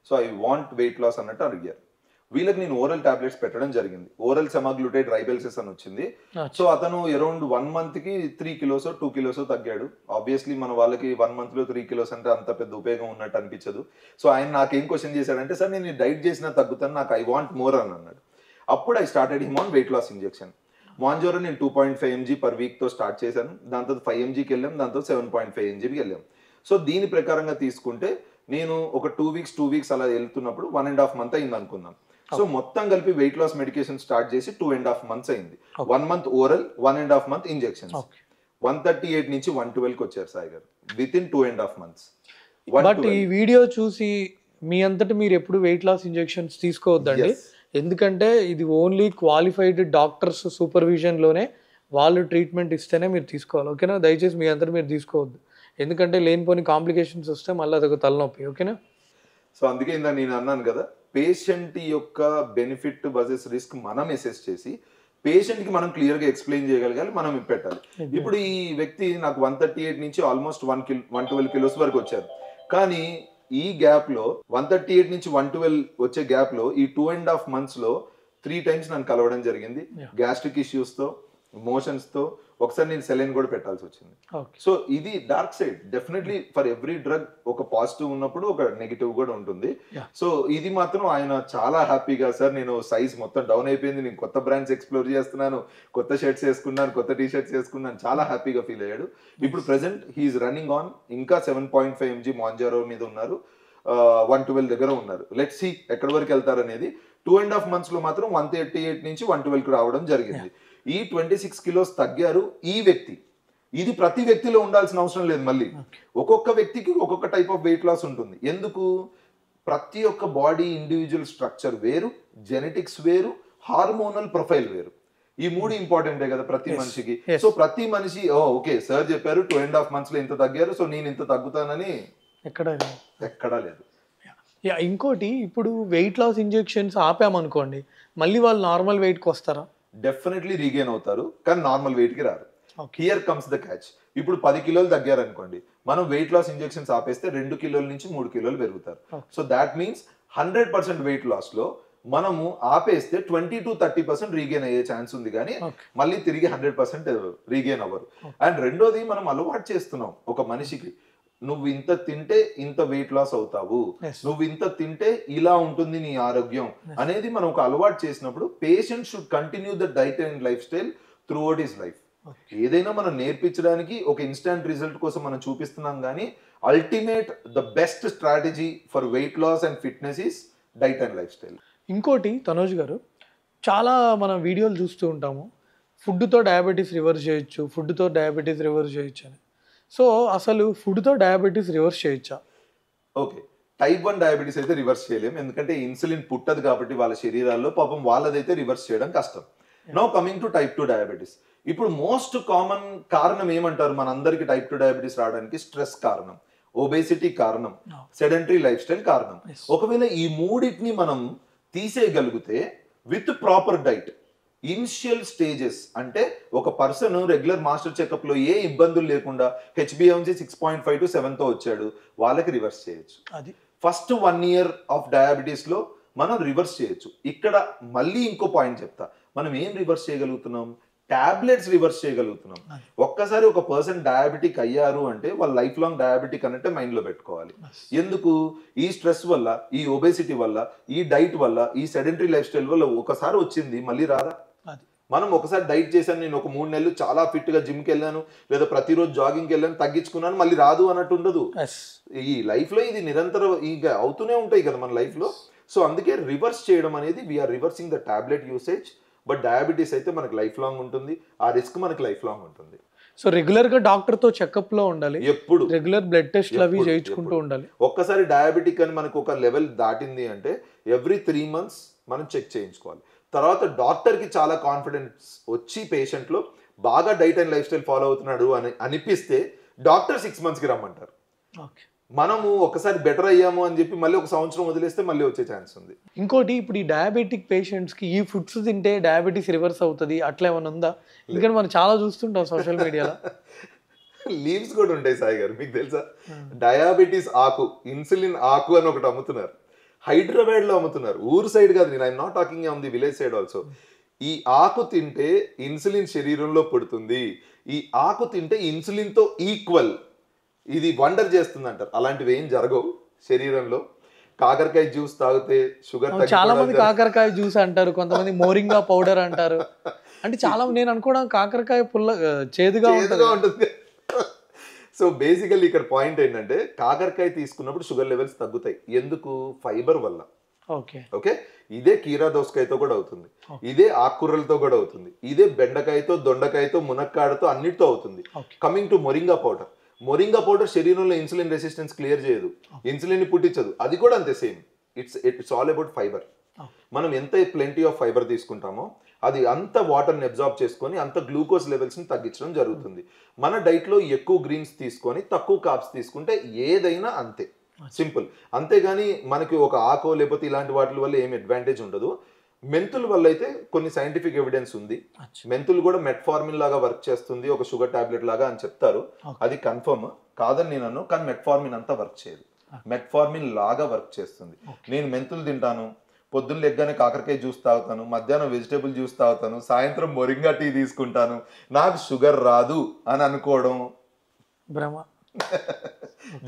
So I want weight loss అన్నట్టు అడిగారు. వీళ్ళకి నేను ఓరల్ టాబ్లెట్స్ పెట్టడం జరిగింది. ఓరల్ సెమాగ్లూటైడ్ రైబెల్సిస్ అని వచ్చింది. సో అతను అరౌండ్ 1 month కి 3 kilos 2 kilos తగ్గాడు. ఆబ్వియస్లీ మన వాళ్ళకి 1 month లో 3 kilos అంటే అంత పెద్ద ఉపయోగం ఉన్నట్టు అనిపించదు. సో ఆయన నాకేం క్వశ్చన్ చేశాడంటే, సార్ నేను డైట్ చేసినా తగ్గుతాను, నాకు ఐ వాంట్ మోర్ అని అన్నాడు. అప్పుడు I started him on weight loss injection. Mounjaro నేను 2.5 mg per week తో స్టార్ట్ చేశాను. దాంతో 5 mgకి వెళ్ళాం, దాంతో 7.5 mgకి వెళ్ళాం. సో దీని ప్రకారంగా తీసుకుంటే నేను ఒక 2 weeks అలా వెళ్తున్నప్పుడు 1.5 month అయింది అనుకుందాం. సో మొత్తం కలిపి వెయిట్ లాస్ మెడికేషన్ స్టార్ట్ చేసి 2.5 months అయింది. 1 month ఓరల్, 1.5 month ఇంజెక్షన్స్. 138 నుంచి 112కి వచ్చారు సాయి గారు విత్ ఇన్ 2.5 months. బట్ ఈ వీడియో చూసి మీ అంతటి మీరు ఎప్పుడు వెయిట్ లాస్ ఇంజెక్షన్స్ తీసుకోవద్దండి. ఎందుకంటే ఇది ఓన్లీ క్వాలిఫైడ్ డాక్టర్స్ సూపర్విజన్లోనే వాళ్ళు ట్రీట్మెంట్ ఇస్తేనే మీరు తీసుకోవాలి, ఓకేనా? దయచేసి మీ అంతటి మీరు తీసుకోవద్దు, ఎందుకంటే లేనిపోని కాంప్లికేషన్స్ వస్తే మళ్ళీ అదొక తలనొప్పి, ఓకేనా? సో అందుకే ఇందా నేను అన్నాను కదా, పేషెంట్ యొక్క బెనిఫిట్ వర్సెస్ రిస్క్ మనం అసెస్ చేసి పేషెంట్ కి మనం క్లియర్ గా ఎక్స్ప్లెయిన్ చేయగలగాలి, మనం పెట్టాలి. ఇప్పుడు ఈ వ్యక్తి నాకు 138 నుంచి ఆల్మోస్ట్ 112 kilos వరకు వచ్చారు. కానీ ఈ గ్యాప్ లో 138 నుంచి 112 వచ్చే గ్యాప్ లో ఈ 2.5 months లో 3 times నన్ను కలవడం జరిగింది. గ్యాస్ట్రిక్ ఇష్యూస్ తో, మోషన్స్ తో, ఒకసారి నేను సెలైన్ కూడా పెట్టాల్సి వచ్చింది. సో ఇది dark side. Definitely for every drug ఒక పాజిటివ్ ఉన్నప్పుడు ఒక నెగిటివ్ కూడా ఉంటుంది. సో ఇది మాత్రం ఆయన చాలా హ్యాపీగా, సార్ నేను సైజ్ మొత్తం డౌన్ అయిపోయింది, నేను కొత్త బ్రాండ్స్ ఎక్స్ప్లోర్ చేస్తున్నాను, కొత్త షర్ట్స్ వేసుకున్నాను, కొత్త టీ షర్ట్స్ వేసుకున్నాను, చాలా హ్యాపీగా ఫీల్ అయ్యాడు. ఇప్పుడు ప్రెసెంట్ హీఈస్ రన్నింగ్ ఆన్ ఇంకా 7.5 mg మాంజారో మీద ఉన్నారు, 112 దగ్గర ఉన్నారు. లెట్స్ సీ ఎక్కడి వరకు వెళ్తారు అనేది. 2.5 months లో మాత్రం 138 నుంచి 112కి రావడం జరిగింది. ఈ 26 kilos తగ్గారు ఈ వ్యక్తి. ఇది ప్రతి వ్యక్తిలో ఉండాల్సిన అవసరం లేదు. మళ్ళీ ఒక్కొక్క వ్యక్తికి ఒక్కొక్క టైప్ ఆఫ్ వెయిట్ లాస్ ఉంటుంది. ఎందుకు? ప్రతి ఒక్క బాడీ ఇండివిజువల్ స్ట్రక్చర్ వేరు, జెనెటిక్స్ వేరు, హార్మోనల్ ప్రొఫైల్ వేరు. ఈ మూడు ఇంపార్టెంటే కదా ప్రతి మనిషికి. సో ప్రతి మనిషి ఓకే సార్ చెప్పారు 2.5 months లో ఇంత తగ్గారు, సో నేను ఇంత తగ్గుతానని ఎక్కడా లేదు. ఇంకోటి, ఇప్పుడు వెయిట్ లాస్ ఇంజెక్షన్స్ ఆపామనుకోండి, మళ్ళీ వాళ్ళు నార్మల్ వెయిట్కి వస్తారా? డెఫినెట్లీ రీగెయిన్ అవుతారు, కానీ నార్మల్ వెయిట్కి రారు. Here comes the catch. ఇప్పుడు 10 kilos తగ్గారనుకోండి, మనం వెయిట్ లాస్ ఇంజెక్షన్స్ ఆపేస్తే 2 kilos నుంచి 3 kilos పెరుగుతారు. So that means 100% weight loss లో మనము ఆపేస్తే 20 to 30% రీగెయిన్ అయ్యే ఛాన్స్ ఉంది, కానీ మళ్ళీ తిరిగి 100% రీగెయిన్ అవ్వరు. అండ్ రెండోది, మనం అలవాటు చేస్తున్నాం ఒక మనిషికి, నువ్వు ఇంత తింటే ఇంత వెయిట్ లాస్ అవుతావు, నువ్వు ఇంత తింటే ఇలా ఉంటుంది నీ ఆరోగ్యం అనేది మనం ఒక అలవాటు చేసినప్పుడు patient should continue the diet and life style through out his life. ఏదైనా మనం నేర్పించడానికి ఒక ఇన్స్టంట్ రిజల్ట్ కోసం మనం చూపిస్తున్నాం, కానీ ultimate the best strategy for weight loss and fitness is diet and life style. ఇంకోటి తనోజ్ గారు, చాలా మనం వీడియోలు చూస్తూ ఉంటాము, ఫుడ్తో డయాబెటీస్ రివర్స్ చేయొచ్చు, ఫుడ్తో డయాబెటీస్ రివర్స్ చేయొచ్చు అని. సో అసలు ఫుడ్తో డయాబెటీస్ రివర్స్ చేయొచ్చా? ఓకే, టైప్ 1 డయాబెటీస్ అయితే రివర్స్ చేయలేము, ఎందుకంటే ఇన్సులిన్ పుట్టదు కాబట్టి వాళ్ళ శరీరాల్లో, పాపం వాళ్ళదైతే రివర్స్ చేయడం కష్టం. Now coming to type 2 diabetes. ఇప్పుడు మోస్ట్ కామన్ కారణం ఏమంటారు మనందరికి టైప్ 2 డయాబెటీస్ రావడానికి? స్ట్రెస్ కారణం, ఒబేసిటీ కారణం, సెడెంటరీ లైఫ్ స్టైల్ కారణం. ఒకవేళ ఈ మూడింటిని మనం తీసేయగలిగితే with proper diet, initial stages అంటే ఒక పర్సన్ రెగ్యులర్ మాస్టర్ చెకప్ లో ఏ ఇబ్బందులు లేకుండా HbA1c 6.5 to 7తో వచ్చాడు, వాళ్ళకి రివర్స్ చేయొచ్చు. అది ఫస్ట్ 1 year ఆఫ్ డయాబెటీస్ లో మనం రివర్స్ చేయొచ్చు. ఇక్కడ మళ్ళీ ఇంకో పాయింట్ చెప్తా, మనం ఏం రివర్స్ చేయగలుగుతున్నాం? టాబ్లెట్స్ రివర్స్ చేయగలుగుతున్నాం. ఒక్కసారి ఒక పర్సన్ డయాబెటిక్ అయ్యారు అంటే వాళ్ళు లైఫ్ లాంగ్ డయాబెటిక్ అన్నట్టే మైండ్ లో పెట్టుకోవాలి. ఎందుకు? ఈ స్ట్రెస్ వల్ల, ఈ ఒబేసిటీ వల్ల, ఈ డైట్ వల్ల, ఈ సెడెంటరీ లైఫ్ స్టైల్ వల్ల ఒకసారి వచ్చింది మళ్ళీ రాదా? మనం ఒకసారి డైట్ చేశాను, నేను ఒక 3 నెలలు చాలా ఫిట్ గా జిమ్కి వెళ్ళాను, లేదా ప్రతిరోజు జాగింగ్కి వెళ్ళాను, తగ్గించుకున్నాను, మళ్ళీ రాదు అన్నట్టు ఉండదు. ఈ లైఫ్ లో ఇది నిరంతరం ఇక అవుతూనే ఉంటాయి కదా మన లైఫ్ లో. సో అందుకే రివర్స్ చేయడం అనేది, we're reversing the tablet usage. But diabetes అయితే మనకి లైఫ్ లాంగ్ ఉంటుంది, ఆ రిస్క్ మనకి లైఫ్ లాంగ్ ఉంటుంది. సో రెగ్యులర్ గా డాక్టర్ తో చెకప్ లో ఉండాలి, ఎప్పుడు రెగ్యులర్ బ్లడ్ టెస్ట్ అవి చేయించుకుంటూ ఉండాలి. ఒక్కసారి డయాబెటిక్ అని మనకు ఒక లెవెల్ దాటింది అంటే ఎవ్రీ 3 months మనం చెక్ చేయించుకోవాలి. తర్వాత డాక్టర్ కి చాలా కాన్ఫిడెన్స్ వచ్చి పేషెంట్ లో బాగా diet and life style follow అవుతున్నాడు అని అనిపిస్తే డాక్టర్ 6 months కి రమ్మంటారు. మనము ఒకసారి బెటర్ అయ్యాము అని చెప్పి మళ్ళీ 1 సంవత్సరం వదిలేస్తే మళ్ళీ వచ్చే ఛాన్స్ ఉంది. ఇంకోటి, ఇప్పుడు ఈ డయాబెటిక్ పేషెంట్స్ కి ఈ ఫుడ్స్ తింటే డయాబెటీస్ రివర్స్ అవుతుంది అట్లా ఏమైనా ఉందా? ఎందుకంటే మనం చాలా చూస్తుంటాం సోషల్ మీడియాలో. లీవ్స్ కూడా ఉంటాయి సాయి గారు, మీకు తెలుసా? డయాబెటీస్ ఆకు, ఇన్సులిన్ ఆకు అని ఒకటి అమ్ముతున్నారు, హైదరాబాద్ లో అమ్ముతున్నారు. ఊరు సైడ్ కాదు, నేను I'm not talking on the village side also. ఈ ఆకు తింటే ఇన్సులిన్ శరీరంలో పడుతుంది, ఈ ఆకు తింటే ఇన్సులిన్ తో ఈక్వల్, ఇది వండర్ చేస్తుంది అంటారు. అలాంటివి ఏం జరగవు శరీరంలో. కాకరకాయ జ్యూస్ తాగితే షుగర్, చాలా మంది కాకరకాయ జ్యూస్ అంటారు, కొంతమంది మోరింగా పౌడర్ అంటారు. అంటే చాలా నేను అనుకోవడం కాకరకాయ పుల్ల చేదుగా ఉంటుంది. సో బేసికల్లీ ఇక్కడ పాయింట్ ఏంటంటే, కాకరకాయ తీసుకున్నప్పుడు షుగర్ లెవెల్స్ తగ్గుతాయి. ఎందుకు? ఫైబర్ వల్ల. ఓకే, ఇదే కీరా దోసకాయతో కూడా అవుతుంది, ఇదే ఆకుకూరలతో కూడా అవుతుంది, ఇదే బెండకాయతో, దొండకాయతో, మునక్కాడతో, అన్నిటితో అవుతుంది. Coming to moringa powder, moringa powder శరీరంలో ఇన్సులిన్ రెసిస్టెన్స్ క్లియర్ చేయదు, ఇన్సులిన్ పుట్టించదు, అది కూడా అంతే same. It's all about fibre. మనం ఎంత ప్లెంటీ ఆఫ్ ఫైబర్ తీసుకుంటామో అది అంత వాటర్ని అబ్జార్బ్ చేసుకొని అంత గ్లూకోజ్ లెవెల్స్ని తగ్గించడం జరుగుతుంది. మన డైట్లో ఎక్కువ గ్రీన్స్ తీసుకొని తక్కువ కార్బ్స్ తీసుకుంటే ఏదైనా అంతే, సింపుల్. అంతేగాని మనకి ఒక ఆకో లేకపోతే ఇలాంటి వాటి వల్ల ఏం అడ్వాంటేజ్ ఉండదు. మెంతుల వల్ల అయితే కొన్ని సైంటిఫిక్ ఎవిడెన్స్ ఉంది. మెంతులు కూడా మెట్ఫార్మిన్ లాగా వర్క్ చేస్తుంది, ఒక షుగర్ టాబ్లెట్ లాగా అని చెప్తారు. అది కన్ఫర్మ్ కాదని నేను అన్నాను, కానీ మెట్ఫార్మిన్ అంతా వర్క్ చేయదు, మెట్ఫార్మిన్ లాగా వర్క్ చేస్తుంది. నేను మెంతులు తింటాను, పొద్దున్న లెగ్గానే కాకరకాయ జ్యూస్ తాగుతాను, మధ్యాహ్నం వెజిటేబుల్ జ్యూస్ తాగుతాను, సాయంత్రం మొరింగా టీ తీసుకుంటాను, నాకు షుగర్ రాదు అని అనుకోవడం భ్రమ,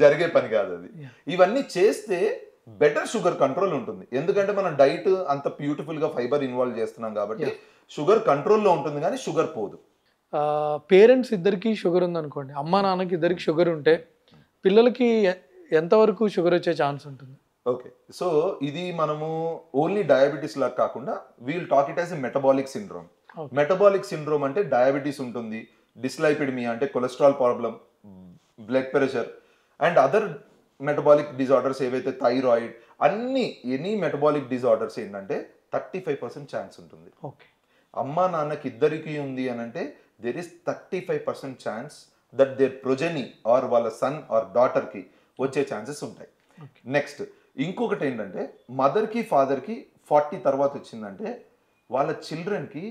జరిగే పని కాదు అది. ఇవన్నీ చేస్తే బెటర్ షుగర్ కంట్రోల్ ఉంటుంది, ఎందుకంటే మనం డైట్ అంత బ్యూటిఫుల్ గా ఫైబర్ ఇన్వాల్వ్ చేస్తున్నాం కాబట్టి షుగర్ కంట్రోల్లో ఉంటుంది, కానీ షుగర్ పోదు. పేరెంట్స్ ఇద్దరికి షుగర్ ఉంది అనుకోండి, అమ్మా నాన్నకి ఇద్దరికి షుగర్ ఉంటే పిల్లలకి ఎంతవరకు షుగర్ వచ్చే ఛాన్స్ ఉంటుంది? ఓకే, సో ఇది మనము ఓన్లీ డయాబెటీస్ లాగా కాకుండా we'll talk it as a metabolic syndrome. Metabolic syndrome అంటే డయాబెటీస్ ఉంటుంది, డిస్లైపిడమియా అంటే cholesterol problem, blood pressure and other metabolic disorders ఏవైతే థైరాయిడ్ అన్ని ఎనీ మెటబాలిక్ డిజార్డర్స్ ఏంటంటే 35% ఛాన్స్ ఉంటుంది. ఓకే. అమ్మ నాన్నకి ఇద్దరికి ఉంది అని అంటే there is 35% chance that their progeny or వాళ్ళ సన్ ఆర్ డాటర్కి వచ్చే ఛాన్సెస్ ఉంటాయి. నెక్స్ట్ ఇంకొకటి ఏంటంటే మదర్కి ఫాదర్కి 40 తర్వాత వచ్చిందంటే వాళ్ళ చిల్డ్రన్కి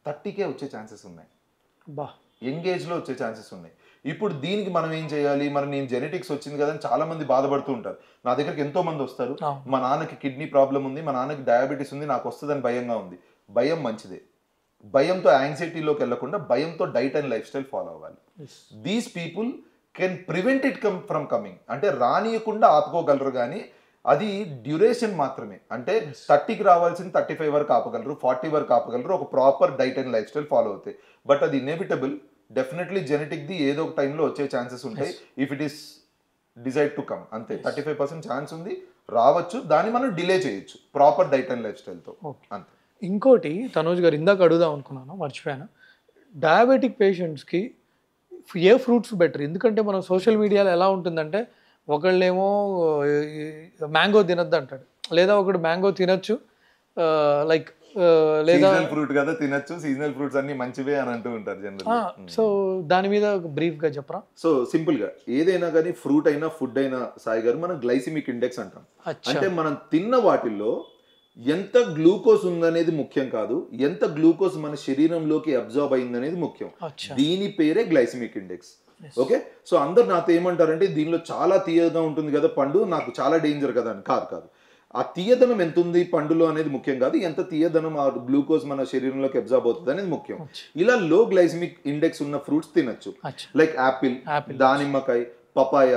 30కే వచ్చే ఛాన్సెస్ ఉన్నాయి. బా, యంగ్ ఏజ్లో వచ్చే ఛాన్సెస్ ఉన్నాయి. ఇప్పుడు దీనికి మనం ఏం చేయాలి, మరి నేను జెనెటిక్స్ వచ్చింది కదా అని చాలా మంది బాధపడుతూ ఉంటారు. నా దగ్గరికి ఎంతో మంది వస్తారు, మా నాన్నకి కిడ్నీ ప్రాబ్లం ఉంది, మా నాన్నకి డయాబెటీస్ ఉంది, నాకు వస్తుందని భయంగా ఉంది. భయం మంచిదే. భయంతో యాంగ్జైటీలోకి వెళ్లకుండా భయంతో diet and life style follow అవ్వాలి. These people can prevent it from coming. అంటే రానియకుండా ఆపుకోగలరు, కానీ అది డ్యూరేషన్ మాత్రమే. అంటే 30కి రావాల్సింది 35 వరకు ఆపగలరు, 40 వరకు ఆపగలరు, ఒక proper diet and life style follow అవుతాయి. బట్ అది ఇన్ఎవిటబుల్, డెఫినెట్లీ జెనెటిక్ది ఏదో ఒక టైంలో వచ్చే ఛాన్సెస్ ఉంటాయి. If it is decide to come అంతే. 35% ఛాన్స్ ఉంది, రావచ్చు, దాన్ని మనం డిలే చేయొచ్చు ప్రాపర్ డైట్ అండ్ లైఫ్ స్టైల్తో అంతే. ఇంకోటి తనోజ్ గారు ఇందాక అడుగుదాం అనుకున్నాను, మర్చిపోయాను. డయాబెటిక్ పేషెంట్స్కి ఏ ఫ్రూట్స్ బెటర్? ఎందుకంటే మనం సోషల్ మీడియాలో ఎలా ఉంటుందంటే ఒకళ్ళేమో మ్యాంగో తినొద్దు అంటాడు, లేదా ఒకడు మ్యాంగో తినొచ్చు, లైక్ లేదా ఫ్రూట్ కదా తినొచ్చు, సీజనల్ ఫ్రూట్స్ అన్ని మంచివే అని అంటూ ఉంటారు జనరల్. సో దాని మీద బ్రీఫ్ గా చెప్పరా? సో సింపుల్ గా ఏదైనా కానీ ఫ్రూట్ అయినా ఫుడ్ అయినా సాయి గారు మనం గ్లైసిమిక్ ఇండెక్స్ అంటాం. అంటే మనం తిన్న వాటిల్లో ఎంత గ్లూకోజ్ ఉందనేది ముఖ్యం కాదు, ఎంత గ్లూకోజ్ మన శరీరంలోకి అబ్జార్బ్ అయిందనేది ముఖ్యం. దీని పేరే గ్లైసిమిక్ ఇండెక్స్. ఓకే. సో అందరు నాతో ఏమంటారంటే దీనిలో చాలా తీయగా ఉంటుంది కదా పండు, నాకు చాలా డేంజర్ కదా అని. కాదు కాదు, ఆ తీయదనం ఎంత ఉంది పండులో అనేది ముఖ్యం కాదు, ఎంత తీయదనం ఆ గ్లూకోజ్ మన శరీరంలోకి అబ్జార్బ్ అవుతుంది అనేది ముఖ్యం. ఇలా లో గ్లైసిమిక్ ఇండెక్స్ ఉన్న ఫ్రూట్స్ తినచ్చు, లైక్ యాపిల్, దానిమ్మకాయ, పపాయ,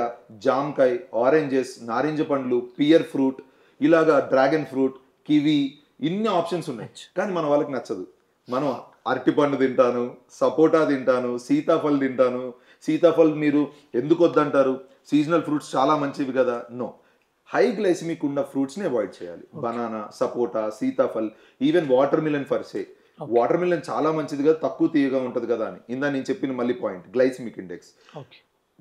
జామకాయ, ఆరెంజెస్, నారింజ పండ్లు, పియర్ ఫ్రూట్, ఇలాగా డ్రాగన్ ఫ్రూట్, కివి, ఇన్ని ఆప్షన్స్ ఉన్నాయి. కానీ మన వాళ్ళకి నచ్చదు. మనం అరటిపండు తింటాను, సపోటా తింటాను, సీతాఫల్ తింటాను. సీతాఫల్ మీరు ఎందుకు వద్దంటారు, సీజనల్ ఫ్రూట్స్ చాలా మంచివి కదా. నో, హై గ్లైసిమిక్ ఉన్న ఫ్రూట్స్ని అవాయిడ్ చేయాలి. Banana, sapota, sitaphal, even water melon per se. Water melon చాలా మంచిది కదా, తక్కువ తీయగా ఉంటుంది కదా అని. ఇందా నేను చెప్పిన మళ్ళీ point glycemic index.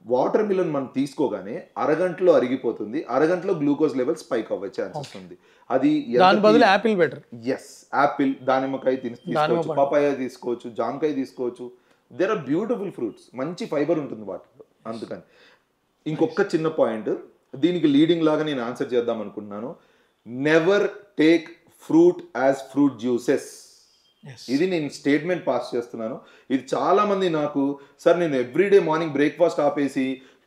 Water melon మనం తీసుకోగానే అరగంటలో అరిగిపోతుంది, అరగంటలో గ్లూకోజ్ లెవెల్ స్పైక్ అవ్వే ఛాన్సెస్ ఉంది. అది దాని బదులు యాపిల్ బెటర్. ఎస్, యాపిల్, దానిమ్మకాయ తీసుకోవచ్చు, పపాయ తీసుకోవచ్చు, జామకాయ తీసుకోవచ్చు. దేర్ ఆర్ బ్యూటిఫుల్ ఫ్రూట్స్, మంచి ఫైబర్ ఉంటుంది వాటిలో. అందుకని ఇంకొక చిన్న పాయింట్ దీనికి లీడింగ్ లాగా నేను ఆన్సర్ చేద్దాం అనుకుంటున్నాను. Never take fruit as fruit juices. ఇది నేను స్టేట్మెంట్ పాస్ చేస్తున్నాను. ఇది చాలా మంది నాకు, సార్ నేను ఎవ్రీడే మార్నింగ్ బ్రేక్ఫాస్ట్ ఆపేసి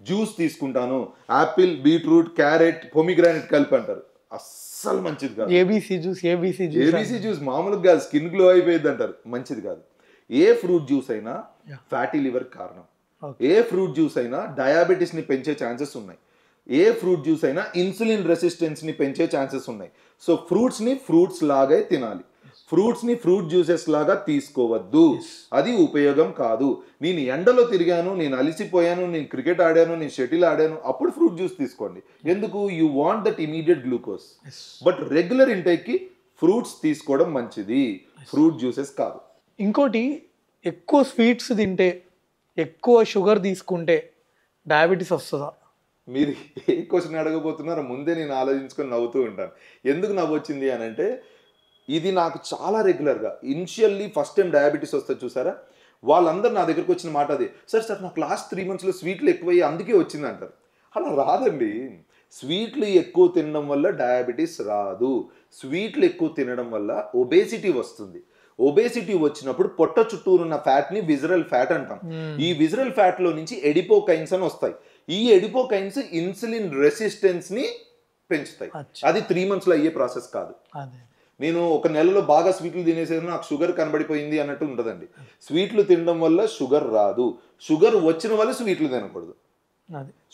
జ్యూస్ తీసుకుంటాను, యాపిల్, బీట్రూట్, క్యారెట్, పొమిగ్రానెట్ కలిపి అంటారు. అస్సలు మంచిది కాదు. ఏబీసీ జ్యూస్ మామూలుగా కాదు, స్కిన్ గ్లో అయిపోయింది అంటారు. మంచిది కాదు. ఏ ఫ్రూట్ జ్యూస్ అయినా ఫ్యాటీ లివర్ కారణం, ఏ ఫ్రూట్ జ్యూస్ అయినా డయాబెటీస్ ని పెంచే ఛాన్సెస్ ఉన్నాయి, ఏ ఫ్రూట్ జ్యూస్ అయినా ఇన్సులిన్ రెసిస్టెన్స్ ని పెంచే ఛాన్సెస్ ఉన్నాయి. సో ఫ్రూట్స్ ని ఫ్రూట్స్ లాగే తినాలి, ఫ్రూట్స్ ని ఫ్రూట్ జ్యూసెస్ లాగా తీసుకోవద్దు. అది ఉపయోగం కాదు. నేను ఎండలో తిరిగాను, నేను అలిసిపోయాను, నేను క్రికెట్ ఆడాను, నేను షటిల్ ఆడాను, అప్పుడు ఫ్రూట్ జ్యూస్ తీసుకోండి. ఎందుకు? You want that immediate glucose. But regular intake కి ఫ్రూట్స్ తీసుకోవడం మంచిది, ఫ్రూట్ జ్యూసెస్ కాదు. ఇంకోటి, ఎక్కువ స్వీట్స్ తింటే, ఎక్కువ షుగర్ తీసుకుంటే డయాబెటీస్ వస్తుందా? మీరు ఏ క్వశ్చన్ అడగబోతున్నారో ముందే నేను ఆలోచించుకొని నవ్వుతూ ఉంటాను. ఎందుకు నవ్వు వచ్చింది అని అంటే, ఇది నాకు చాలా రెగ్యులర్గా ఇనిషియల్లీ ఫస్ట్ టైం డయాబెటీస్ వస్తుంది చూసారా, వాళ్ళందరూ నా దగ్గరకు వచ్చిన మాట అదే, సార్ నాకు లాస్ట్ 3 monthsలో స్వీట్లు ఎక్కువయ్యి అందుకే వచ్చింది అంటారు. అలా రాదండి. స్వీట్లు ఎక్కువ తినడం వల్ల డయాబెటీస్ రాదు. స్వీట్లు ఎక్కువ తినడం వల్ల ఒబేసిటీ వస్తుంది. ఒబేసిటీ వచ్చినప్పుడు పొట్ట చుట్టూరున్న ఫ్యాట్ని విజరల్ ఫ్యాట్ అంటాం. ఈ విజరల్ ఫ్యాట్లో నుంచి ఎడిపోకైన్స్ అని వస్తాయి. ఈ ఎడిపోకైన్స్ ఇన్సులిన్ రెసిస్టెన్స్ని పెంచుతాయి. అది 3 monthsలో అయ్యే ప్రాసెస్ కాదు. నేను ఒక నెలలో బాగా స్వీట్లు తినేసేది నాకు షుగర్ కనబడిపోయింది అన్నట్టు ఉండదండి. స్వీట్లు తినడం వల్ల షుగర్ రాదు. షుగర్ వచ్చిన వాళ్ళు స్వీట్లు తినకూడదు.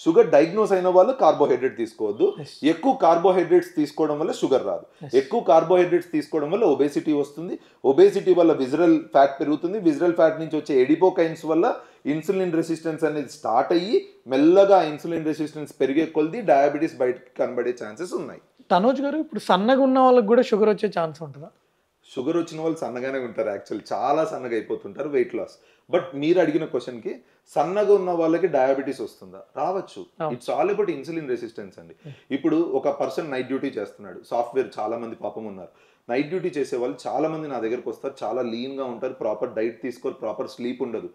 షుగర్ డయాగ్నోస్ అయిన వాళ్ళు కార్బోహైడ్రేట్ తీసుకోవద్దు. ఎక్కువ కార్బోహైడ్రేట్స్ తీసుకోవడం వల్ల షుగర్ రాదు. ఎక్కువ కార్బోహైడ్రేట్స్ తీసుకోవడం వల్ల ఒబేసిటీ వస్తుంది. ఒబేసిటీ వల్ల విజరల్ ఫ్యాట్ పెరుగుతుంది. విజరల్ ఫ్యాట్ నుంచి వచ్చే ఎడిపోకైన్స్ వల్ల ఇన్సులిన్ రెసిస్టెన్స్ అనేది స్టార్ట్ అయ్యి మెల్లగా ఇన్సులిన్ రెసిస్టెన్స్ పెరిగే కొలది డయాబెటీస్ బయటకి కనబడే ఛాన్సెస్ ఉన్నాయి. తనోజ్ గారు, ఇప్పుడు సన్నగా ఉన్న వాళ్ళకి కూడా షుగర్ వచ్చే ఛాన్స్ ఉంటుందా? షుగర్ వచ్చిన వాళ్ళు సన్నగానే ఉంటారు, యాక్చువల్ చాలా సన్నగా అయిపోతుంటారు, వెయిట్ లాస్. బట్ మీరు అడిగిన క్వశ్చన్కి సన్నగా ఉన్న వాళ్ళకి డయాబెటీస్ వస్తుందా? రావచ్చు. It's all about insulin resistance అండి. ఇప్పుడు ఒక పర్సన్ నైట్ డ్యూటీ చేస్తున్నాడు, సాఫ్ట్వేర్ చాలా మంది పాపం ఉన్నారు, నైట్ డ్యూటీ చేసే వాళ్ళు చాలా మంది నా దగ్గరకు వస్తారు, చాలా లీన్గా ఉంటారు, ప్రాపర్ డైట్ తీసుకోరు, ప్రాపర్ స్లీప్ ఉండదు.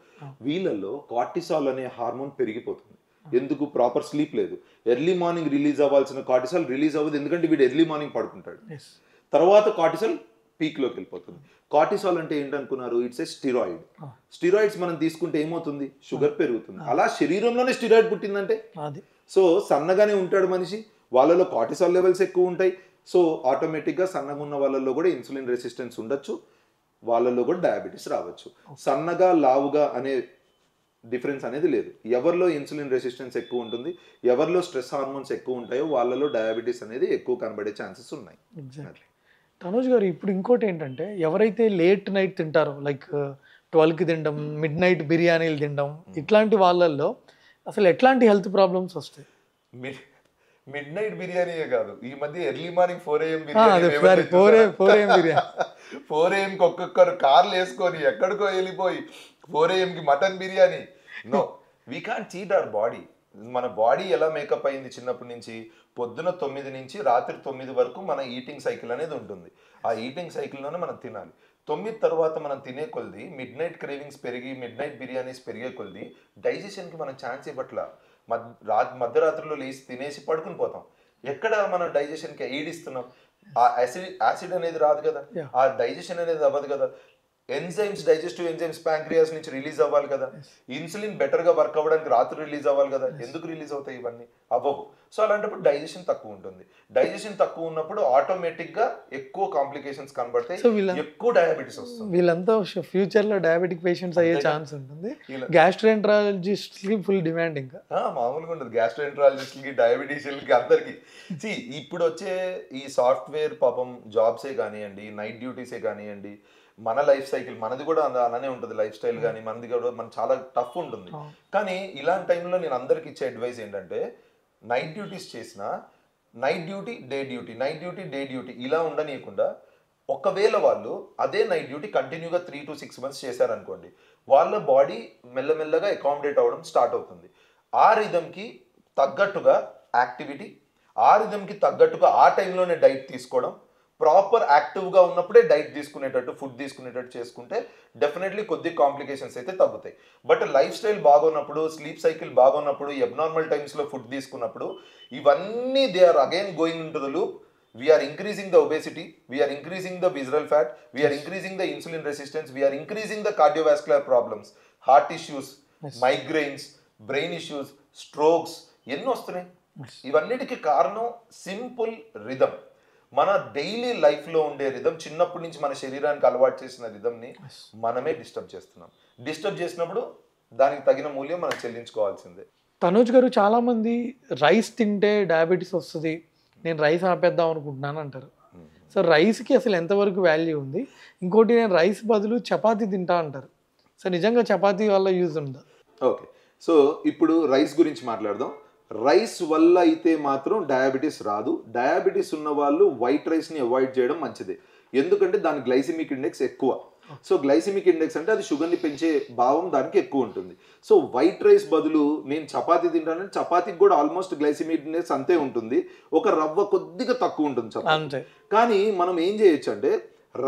వీళ్ళల్లో కార్టిసాల్ అనే హార్మోన్ పెరిగిపోతుంది. ఎందుకు? ప్రాపర్ స్లీప్ లేదు. ఎర్లీ మార్నింగ్ రిలీజ్ అవ్వాల్సిన కార్టిసాల్ రిలీజ్ అవ్వదు, ఎందుకంటే వీడు ఎర్లీ మార్నింగ్ పడుకుంటాడు. తర్వాత కార్టిసాల్ పీక్లోకి వెళ్ళిపోతుంది. కార్టిసాల్ అంటే ఏంటనుకున్నారు? It's a steroid. స్టిరాయిడ్స్ మనం తీసుకుంటే ఏమవుతుంది? షుగర్ పెరుగుతుంది. అలా శరీరంలోనే స్టిరాయిడ్ పుట్టిందంటే సో సన్నగానే ఉంటాడు మనిషి, వాళ్ళలో కార్టిసాల్ లెవెల్స్ ఎక్కువ ఉంటాయి. సో ఆటోమేటిక్గా సన్నగా ఉన్న వాళ్ళల్లో కూడా ఇన్సులిన్ రెసిస్టెన్స్ ఉండొచ్చు, వాళ్ళల్లో కూడా డయాబెటీస్ రావచ్చు. సన్నగా లావుగా అనే డిఫరెన్స్ అనేది లేదు. ఎవరిలో ఇన్సులిన్ రెసిస్టెన్స్ ఎక్కువ ఉంటుంది, ఎవరిలో స్ట్రెస్ హార్మోన్స్ ఎక్కువ ఉంటాయో వాళ్ళలో డయాబెటీస్ అనేది ఎక్కువ కనబడే ఛాన్సెస్ ఉన్నాయి. ఎగ్జాక్ట్లీ. తనోజ్ గారు, ఇప్పుడు ఇంకోటి ఏంటంటే ఎవరైతే లేట్ నైట్ తింటారో, లైక్ 12కి తినడం, మిడ్ నైట్ బిర్యానీలు తినడం, ఇట్లాంటి వాళ్ళల్లో అసలు ఎట్లాంటి హెల్త్ ప్రాబ్లమ్స్ వస్తాయి? మిడ్ నైట్ బిర్యానీయే కాదు, ఈ మధ్య early morning 4 AM 4 AM biryani 4 AMకి ఒక్కొక్కరు కార్లు వేసుకొని ఎక్కడికో వెళ్ళిపోయి 4 AMకి mutton biryani. No, we can't cheat our body. మన బాడీ ఎలా మేకప్ అయింది చిన్నప్పటి నుంచి, పొద్దున 9 నుంచి రాత్రి 9 వరకు మన ఈటింగ్ సైకిల్ అనేది ఉంటుంది. ఆ ఈటింగ్ సైకిల్లోనే మనం తినాలి. 9 తర్వాత మనం తినే కొద్ది మిడ్ నైట్ క్రేవింగ్స్ పెరిగి, మిడ్ నైట్ బిర్యానీస్ పెరిగే కొద్ది డైజెషన్కి మనం ఛాన్స్ ఇవ్వట్లా. మధ్యరాత్రిలో లేచి తినేసి పడుకుని పోతాం. ఎక్కడ మన డైజెషన్కి ఎయిడ్ ఇస్తున్నాం? ఆ యాసిడ్ అనేది రాదు కదా, ఆ డైజెషన్ అనేది అవ్వదు కదా. ఎంజైమ్స్, డైజెస్టివ్ ఎంజైమ్స్ ప్యాంక్రియాస్ నుంచి రిలీజ్ అవ్వాలి కదా. ఇన్సులిన్ బెటర్గా వర్క్ అవ్వడానికి రాత్రి రిలీజ్ అవ్వాలి కదా. ఎందుకు రిలీజ్ అవుతాయి? ఇవన్నీ అవ్వవు. సో అలాంటప్పుడు డైజెషన్ తక్కువ ఉంటుంది. డైజెషన్ తక్కువ ఉన్నప్పుడు ఆటోమేటిక్గా ఎక్కువ కాంప్లికేషన్స్ కనబడతాయి, ఎక్కువ డయాబెటీస్ వస్తుంది. వీళ్ళంతా ఫ్యూచర్లో డయాబెటిక్ పేషెంట్స్ అయ్యే ఛాన్స్ ఉంటుంది. గ్యాస్ట్రోఎంట్రాలజిస్ట్కి ఫుల్ డిమాండ్. ఇంకా మామూలుగా ఉండదు గ్యాస్ట్రోఎంట్రాలజిస్ట్కి, డయాబెటీషియన్కి, అందరికి. ఇప్పుడు వచ్చే ఈ సాఫ్ట్వేర్ పాపం జాబ్సే కానివ్వండి, నైట్ డ్యూటీసే కానివ్వండి, మన లైఫ్ సైకిల్ మనది కూడా అలానే ఉంటుంది. లైఫ్ స్టైల్ కానీ మనది కూడా మన చాలా టఫ్ ఉంటుంది. కానీ ఇలాంటి టైంలో నేను అందరికి ఇచ్చే అడ్వైస్ ఏంటంటే, నైట్ డ్యూటీస్ చేసిన night duty day duty, night duty day duty ఇలా ఉండనీయకుండా, ఒకవేళ వాళ్ళు అదే నైట్ డ్యూటీ కంటిన్యూగా 3 to 6 months చేశారనుకోండి, వాళ్ళ బాడీ మెల్లమెల్లగా అకామిడేట్ అవ్వడం స్టార్ట్ అవుతుంది. ఆ రిథంకి తగ్గట్టుగా యాక్టివిటీ, ఆ రిథంకి తగ్గట్టుగా ఆ టైంలోనే డైట్ తీసుకోవడం, ప్రాపర్ యాక్టివ్గా ఉన్నప్పుడే డైట్ తీసుకునేటట్టు, ఫుడ్ తీసుకునేటట్టు చేసుకుంటే డెఫినెట్లీ కొద్ది కాంప్లికేషన్స్ అయితే తగ్గుతాయి. బట్ లైఫ్ స్టైల్ బాగున్నప్పుడు, స్లీప్ సైకిల్ బాగున్నప్పుడు, అబ్నార్మల్ టైమ్స్లో ఫుడ్ తీసుకున్నప్పుడు ఇవన్నీ they are again going into the loop. We're increasing the obesity, we're increasing the visceral fat, we're increasing the insulin resistance, we're increasing the cardiovascular problems, heart issues, migraines, brain issues, strokes ఎన్ని వస్తున్నాయి. ఇవన్నిటికీ కారణం simple rhythm. మన daily లైఫ్లో ఉండే rhythm, చిన్నప్పటి నుంచి మన శరీరానికి అలవాటు చేసిన రిథమ్ని మనమే డిస్టర్బ్ చేస్తున్నాం. డిస్టర్బ్ చేసినప్పుడు దానికి తగిన మూల్యం మనం చెల్లించుకోవాల్సిందే. తనోజ్ గారు, చాలామంది రైస్ తింటే డయాబెటీస్ వస్తుంది, నేను రైస్ ఆపేద్దాం అనుకుంటున్నాను అంటారు. సో రైస్కి అసలు ఎంతవరకు వాల్యూ ఉంది? ఇంకోటి, నేను రైస్ బదులు చపాతీ తింటా అంటారు. సో నిజంగా చపాతీ వల్ల యూజ్ ఉందా? ఓకే, సో ఇప్పుడు రైస్ గురించి మాట్లాడదాం. రైస్ వల్ల అయితే మాత్రం డయాబెటీస్ రాదు. డయాబెటీస్ ఉన్న వాళ్ళు వైట్ రైస్ని అవాయిడ్ చేయడం మంచిది. ఎందుకంటే దాని గ్లైసిమిక్ ఇండెక్స్ ఎక్కువ. సో గ్లైసిమిక్ ఇండెక్స్ అంటే అది షుగర్ని పెంచే భావం దానికి ఎక్కువ ఉంటుంది. సో వైట్ రైస్ బదులు నేను చపాతీ తింటానంటే చపాతీకి కూడా ఆల్మోస్ట్ గ్లైసిమిక్ ఇండెక్స్ అంతే ఉంటుంది, ఒక రవ్వ కొద్దిగా తక్కువ ఉంటుంది చపాతీ. కానీ మనం ఏం చేయొచ్చు అంటే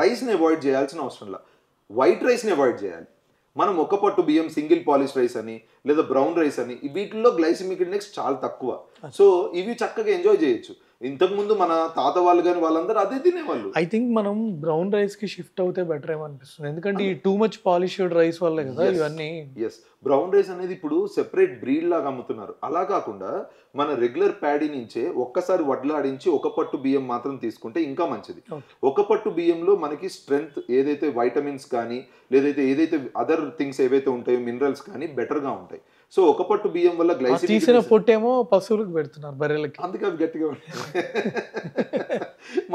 రైస్ని అవాయిడ్ చేయాల్సిన అవసరం లేదు, వైట్ రైస్ని అవాయిడ్ చేయాలి. మనం ఒక పట్టు బియ్యం, సింగిల్ పాలిష్ రైస్ అని లేదా బ్రౌన్ రైస్ అని, వీటిల్లో గ్లైసిమిక్ ఇండెక్స్ చాలా తక్కువ. సో ఇవి చక్కగా ఎంజాయ్ చేయొచ్చు. ఇంతకుముందు మన తాత వాళ్ళు కానీ వాళ్ళందరూ అదే తినేవాళ్ళు. ఐ థింక్ మనం బ్రౌన్ రైస్కి షిఫ్ట్ అవుతే బెటర్ ఏమో అనిపిస్తుంది, ఎందుకంటే ఈ టూ మచ్ పాలిష్డ్ రైస్ వల్లే కదా ఇవన్నీ. ఎస్, బ్రౌన్ రైస్ అనేది ఇప్పుడు సెపరేట్ బ్రీడ్ లాగా అమ్ముతున్నారు. అలా కాకుండా మన రెగ్యులర్ ప్యాడీ నుంచే ఒక్కసారి వడ్లాడించి ఒక పట్టు బియ్యం మాత్రం తీసుకుంటే ఇంకా మంచిది. ఒక పట్టు బియ్యంలో మనకి స్ట్రెంగ్త్ ఏదైతే వైటమిన్స్ కానీ ఏదైతే అదర్ థింగ్స్ ఏవైతే ఉంటాయో మినరల్స్ కానీ బెటర్గా ఉంటాయి. సో ఒక పట్టు బియ్యం వల్ల గ్లైసిమిక్ తీసిన పొట్టేమో పశువులకు పెడుతున్నారు, బర్రెలకి, అందుకే అవి గట్టిగా ఉంటాయి.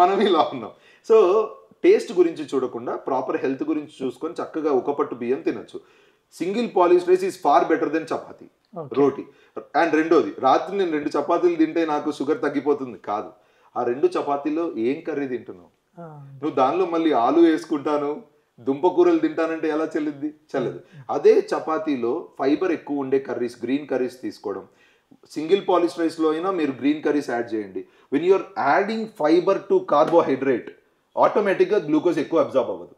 మనం ఇలా ఉన్నాం. సో టేస్ట్ గురించి చూడకుండా ప్రాపర్ హెల్త్ గురించి చూసుకొని చక్కగా ఒక పట్టు బియ్యం తినొచ్చు. Single polish rice is far better than chapati, roti. And రెండోది, రాత్రి నేను 2 చపాతీలు తింటే నాకు షుగర్ తగ్గిపోతుంది కాదు. ఆ 2 చపాతీలో ఏం కర్రీ తింటున్నావు, నువ్వు దానిలో మళ్ళీ ఆలు వేసుకుంటాను, దుంపకూరలు తింటానంటే ఎలా చెల్లదు. అదే చపాతీలో ఫైబర్ ఎక్కువ ఉండే కర్రీస్, గ్రీన్ కర్రీస్ తీసుకోవడం. సింగిల్ పాలిష్ రైస్లో అయినా మీరు గ్రీన్ కర్రీస్ యాడ్ చేయండి. When you're adding fibre to carbohydrate, ఆటోమేటిక్గా గ్లూకోజ్ ఎక్కువ అబ్జార్బ్ అవ్వదు.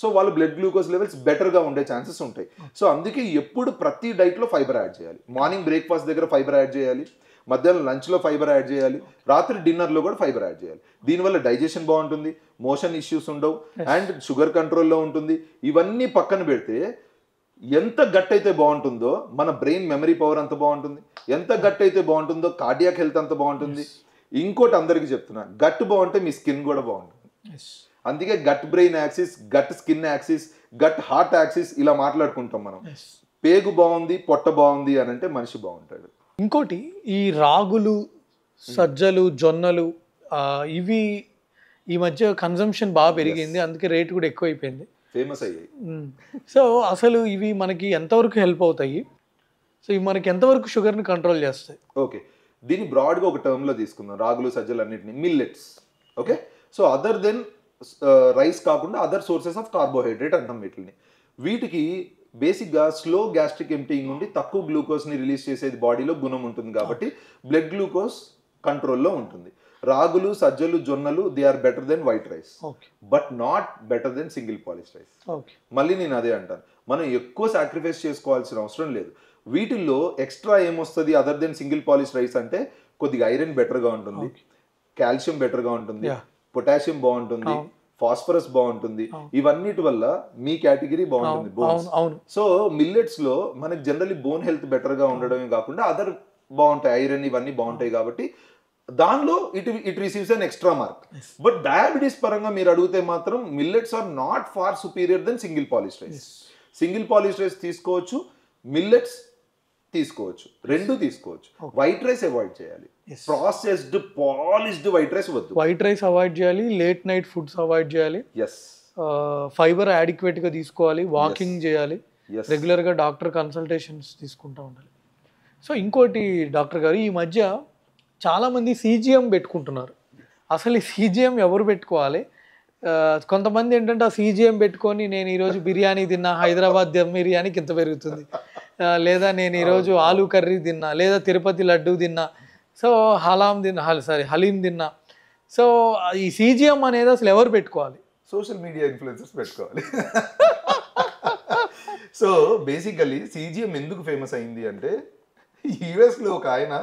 సో వాళ్ళ బ్లడ్ గ్లూకోజ్ లెవెల్స్ బెటర్గా ఉండే ఛాన్సెస్ ఉంటాయి. సో అందుకే ఎప్పుడు ప్రతి డైట్లో ఫైబర్ యాడ్ చేయాలి. మార్నింగ్ బ్రేక్ఫాస్ట్ దగ్గర ఫైబర్ యాడ్ చేయాలి, మధ్యాహ్నం లంచ్లో ఫైబర్ యాడ్ చేయాలి, రాత్రి డిన్నర్లో కూడా ఫైబర్ యాడ్ చేయాలి. దీనివల్ల డైజెషన్ బాగుంటుంది, మోషన్ ఇష్యూస్ ఉండవు, అండ్ షుగర్ కంట్రోల్లో ఉంటుంది. ఇవన్నీ పక్కన పెడితే ఎంత గట్ అయితే బాగుంటుందో మన బ్రెయిన్ మెమరీ పవర్ అంత బాగుంటుంది, ఎంత గట్ అయితే బాగుంటుందో కార్డియాక్ హెల్త్ అంత బాగుంటుంది. ఇంకోటి అందరికీ చెప్తున్నా, గట్ బాగుంటే మీ స్కిన్ కూడా బాగుంటుంది. అందుకే gut brain axis, gut skin axis, gut heart axis ఇలా మాట్లాడుకుంటాం మనం. పేగు బాగుంది, పొట్ట బాగుంది అని అంటే మనిషి బాగుంటాడు. ఇంకోటి ఈ రాగులు, సజ్జలు, జొన్నలు ఇవి ఈ మధ్య కన్జంప్షన్ బాగా పెరిగింది, అందుకే రేట్ కూడా ఎక్కువైపోయింది, ఫేమస్ అయ్యాయి. సో అసలు ఇవి మనకి ఎంతవరకు హెల్ప్ అవుతాయి? సో ఇవి మనకి ఎంతవరకు షుగర్ని కంట్రోల్ చేస్తాయి? ఓకే, దీన్ని బ్రాడ్గా ఒక టర్మ్లో తీసుకుందాం. రాగులు, సజ్జలు అన్నింటినీ millets. Okay, so other than rice కాకుండా అదర్ సోర్సెస్ ఆఫ్ కార్బోహైడ్రేట్ అంటాం వీటిని. వీటికి బేసిక్గా స్లో గ్యాస్ట్రిక్ ఎంప్టీయింగ్ ఉండి తక్కువ గ్లూకోజ్ని రిలీజ్ చేసేది బాడీలో గుణం ఉంటుంది కాబట్టి బ్లడ్ గ్లూకోజ్ కంట్రోల్లో ఉంటుంది. రాగులు, సజ్జలు, జొన్నలు they are better than white rice, but not better than single polish rice. మళ్ళీ నేను అదే అంటాను, మనం ఎక్కువ సాక్రిఫైస్ చేసుకోవాల్సిన అవసరం లేదు. వీటిల్లో ఎక్స్ట్రా ఏమొస్తుంది other than single polish rice అంటే కొద్దిగా ఐరన్ బెటర్గా ఉంటుంది, కాల్షియం బెటర్గా ఉంటుంది, పొటాషియం బాగుంటుంది, ఫాస్ఫరస్ బాగుంటుంది. ఇవన్నిటి వల్ల మీ కేటగిరీ బాగుంటుంది బోన్స్. సో మిల్లెట్స్ లో మనకి జనరల్లీ బోన్ హెల్త్ బెటర్ గా ఉండడమే కాకుండా అదర్ బాగుంటాయి, ఐరన్ ఇవన్నీ బాగుంటాయి కాబట్టి దానిలో it receives an extra mark. But diabetes పరంగా మీరు అడిగితే మాత్రం millets are not far superior than single polish rice. Single polish rice తీసుకోవచ్చు, మిల్లెట్స్ తీసుకోవచ్చు, రెండు తీసుకోవచ్చు. వైట్ రైస్ అవాయిడ్ చేయాలి, ప్రాసెస్డ్ పాలిష్డ్ వైట్ రైస్ వద్దు. వైట్ రైస్ అవాయిడ్ చేయాలి, లేట్ నైట్ ఫుడ్స్ అవాయిడ్ చేయాలి, ఫైబర్ అడిక్వేట్ గా తీసుకోవాలి, వాకింగ్ చేయాలి, రెగ్యులర్ గా డాక్టర్ కన్సల్టేషన్స్ తీసుకుంటూ ఉండాలి. సో ఇంకోటి డాక్టర్ గారు, ఈ మధ్య చాలా మంది CGM పెట్టుకుంటున్నారు. అసలు ఈ CGM ఎవరు పెట్టుకోవాలి? కొంతమంది ఏంటంటే ఆ CGM పెట్టుకొని నేను ఈరోజు బిర్యానీ తిన్నా, హైదరాబాద్ దమ్ బిర్యానీకి ఇంత పెరుగుతుంది, లేదా నేను ఈరోజు ఆలూ కర్రీ తిన్నా, లేదా తిరుపతి లడ్డు తిన్నా, సో హలీం తిన్నా. సో ఈ CGM అనేది అసలు ఎవరు పెట్టుకోవాలి? సోషల్ మీడియా ఇన్ఫ్లుయెన్సర్స్ పెట్టుకోవాలి. సో బేసికలీ CGM ఎందుకు ఫేమస్ అయింది అంటే, యుఎస్లో ఒక ఆయన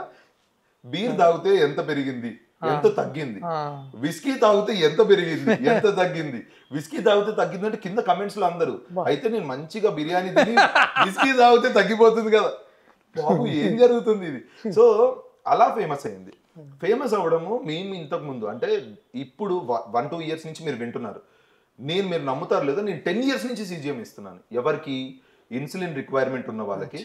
బీర్ తాగితే ఎంత పెరిగింది, ఎంత తగ్గింది, విస్కీ తాగితే ఎంత పెరిగింది, ఎంత తగ్గింది, విస్కీ తాగితే తగ్గింది అంటే కింద కమెంట్స్ లో అందరూ, అయితే నేను మంచిగా బిర్యానీ తిని విస్కీ తాగితే తగ్గిపోతుంది కదా బాబు, ఏం జరుగుతుంది ఇది? సో అలా ఫేమస్ అయింది. ఫేమస్ అవ్వడము మేము ఇంతకు ముందు అంటే ఇప్పుడు 1-2 years నుంచి మీరు వింటున్నారు. మీరు నమ్ముతారు లేదా, నేను 10 years నుంచి CGM ఇస్తున్నాను. ఎవరికి? ఇన్సులిన్ రిక్వైర్మెంట్ ఉన్న వాళ్ళకి,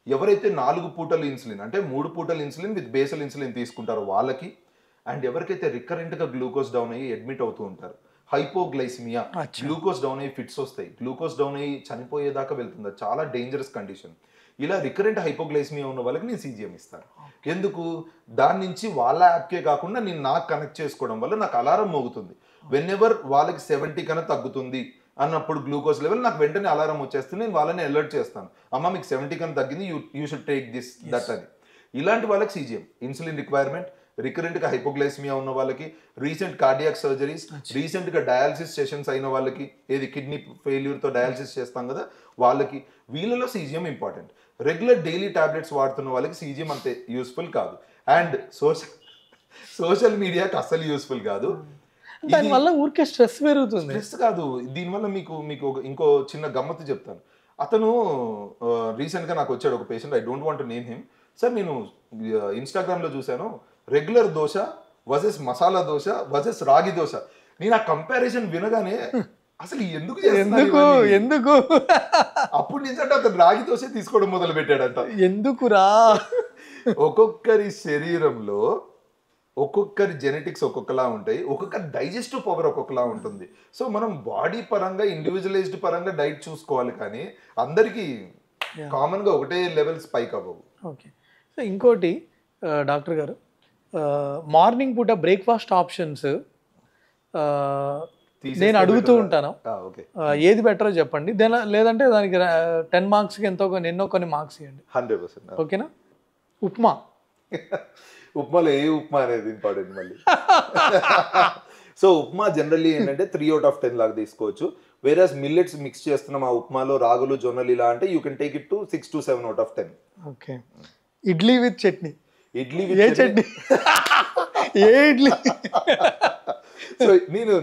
ఎవరైతే 4 పూటలు ఇన్సులిన్ అంటే 3 పూటలు ఇన్సులిన్ విత్ బేసల్ ఇన్సులిన్ తీసుకుంటారో వాళ్ళకి, అండ్ ఎవరికైతే రికరెంట్గా గ్లూకోజ్ డౌన్ అయ్యి అడ్మిట్ అవుతూ ఉంటారు, హైపోగ్లైసిమియా, గ్లూకోజ్ డౌన్ అయ్యి ఫిట్స్ వస్తాయి, గ్లూకోజ్ డౌన్ అయ్యి చనిపోయేదాకా వెళ్తుంది, చాలా డేంజరస్ కండిషన్. ఇలా రికరెంట్ హైపోగ్లైసిమియా ఉన్న వాళ్ళకి నేను CGM ఇస్తాను. ఎందుకు? దాని నుంచి వాళ్ళ యాప్కే కాకుండా నేను నాకు కనెక్ట్ చేసుకోవడం వల్ల నాకు అలారం మోగుతుంది. వెన్ ఎవర్ వాళ్ళకి 70 కన్నా తగ్గుతుంది అన్నప్పుడు గ్లూకోజ్ లెవెల్ నాకు వెంటనే అలారం వచ్చేస్తుంది, నేను వాళ్ళని అలర్ట్ చేస్తాను, అమ్మ మీకు 70 కన్నా తగ్గింది, you should take this that అని. ఇలాంటి వాళ్ళకి CGM, ఇన్సులిన్ రిక్వైర్మెంట్, రికరెంట్గా హైపోగ్లైసిమియా ఉన్న వాళ్ళకి, రీసెంట్ కార్డియాక్ సర్జరీస్, రీసెంట్గా డయాలసిస్ సెషన్స్ అయిన వాళ్ళకి, ఏది కిడ్నీ ఫెయిల్యూర్తో డయాలసిస్ చేస్తాం కదా వాళ్ళకి, వీళ్ళలో CGM important. Regular daily tablets వాడుతున్న వాళ్ళకి CGM అంతే యూస్ఫుల్ కాదు, అండ్ సోషల్ మీడియాకి అస్సలు యూస్ఫుల్ కాదు. దానివల్ల ఊరికే స్ట్రెస్ పెరుగుతుంది. స్ట్రెస్ కాదు, దీనివల్ల మీకు ఇంకో చిన్న గమ్మత్తు చెప్తాను. అతను రీసెంట్గా నాకు వచ్చాడు ఒక patient, I don't want to name him. Sir నేను ఇన్స్టాగ్రామ్లో చూశాను, regular dosa versus masala dosa versus రాగి దోశ. నేను ఆ కంపారిజన్ వినగానే అసలు ఎందుకు అప్పుడు నుంచి అంటే అతను రాగి దోశ తీసుకోవడం మొదలు పెట్టాడంట. ఎందుకురా? ఒక్కొక్కరి శరీరంలో ఒక్కొక్కరి జెనెటిక్స్ ఒక్కొక్కలా ఉంటాయి, ఒక్కొక్కరి డైజెస్టివ్ పవర్ ఒక్కొక్కలా ఉంటుంది. సో మనం బాడీ పరంగా ఇండివిజువలైజ్డ్ పరంగా డైట్ చూసుకోవాలి, కానీ అందరికీ కామన్గా ఒకటే లెవెల్ స్పైక్ అవ్వవు. ఓకే, సో ఇంకోటి డాక్టర్ గారు, మార్నింగ్ పూట బ్రేక్ఫాస్ట్ ఆప్షన్స్ నేను అడుగుతూ ఉంటాను, ఓకే, ఏది బెటరో చెప్పండి, లేదంటే దానికి 10 మార్క్స్కి ఎన్నో కొన్ని మార్క్స్ ఇవ్వండి. 100%. ఓకేనా? ఉప్మా. ఉప్మాలో ఏ ఉప్మా అనేది ఇంపార్టెంట్ మళ్ళీ. సో ఉప్మా జనరల్లీ ఏంటంటే 3/10 లాగా తీసుకోవచ్చు. వేరేస్ మిల్లెట్స్ మిక్స్ చేస్తున్నాం ఆ ఉప్మాలో, రాగులు జొన్నలు ఇలా అంటే you can take it to 6 to 7/10. Okay. Idli with chutney. Idli A chutney? A idli? So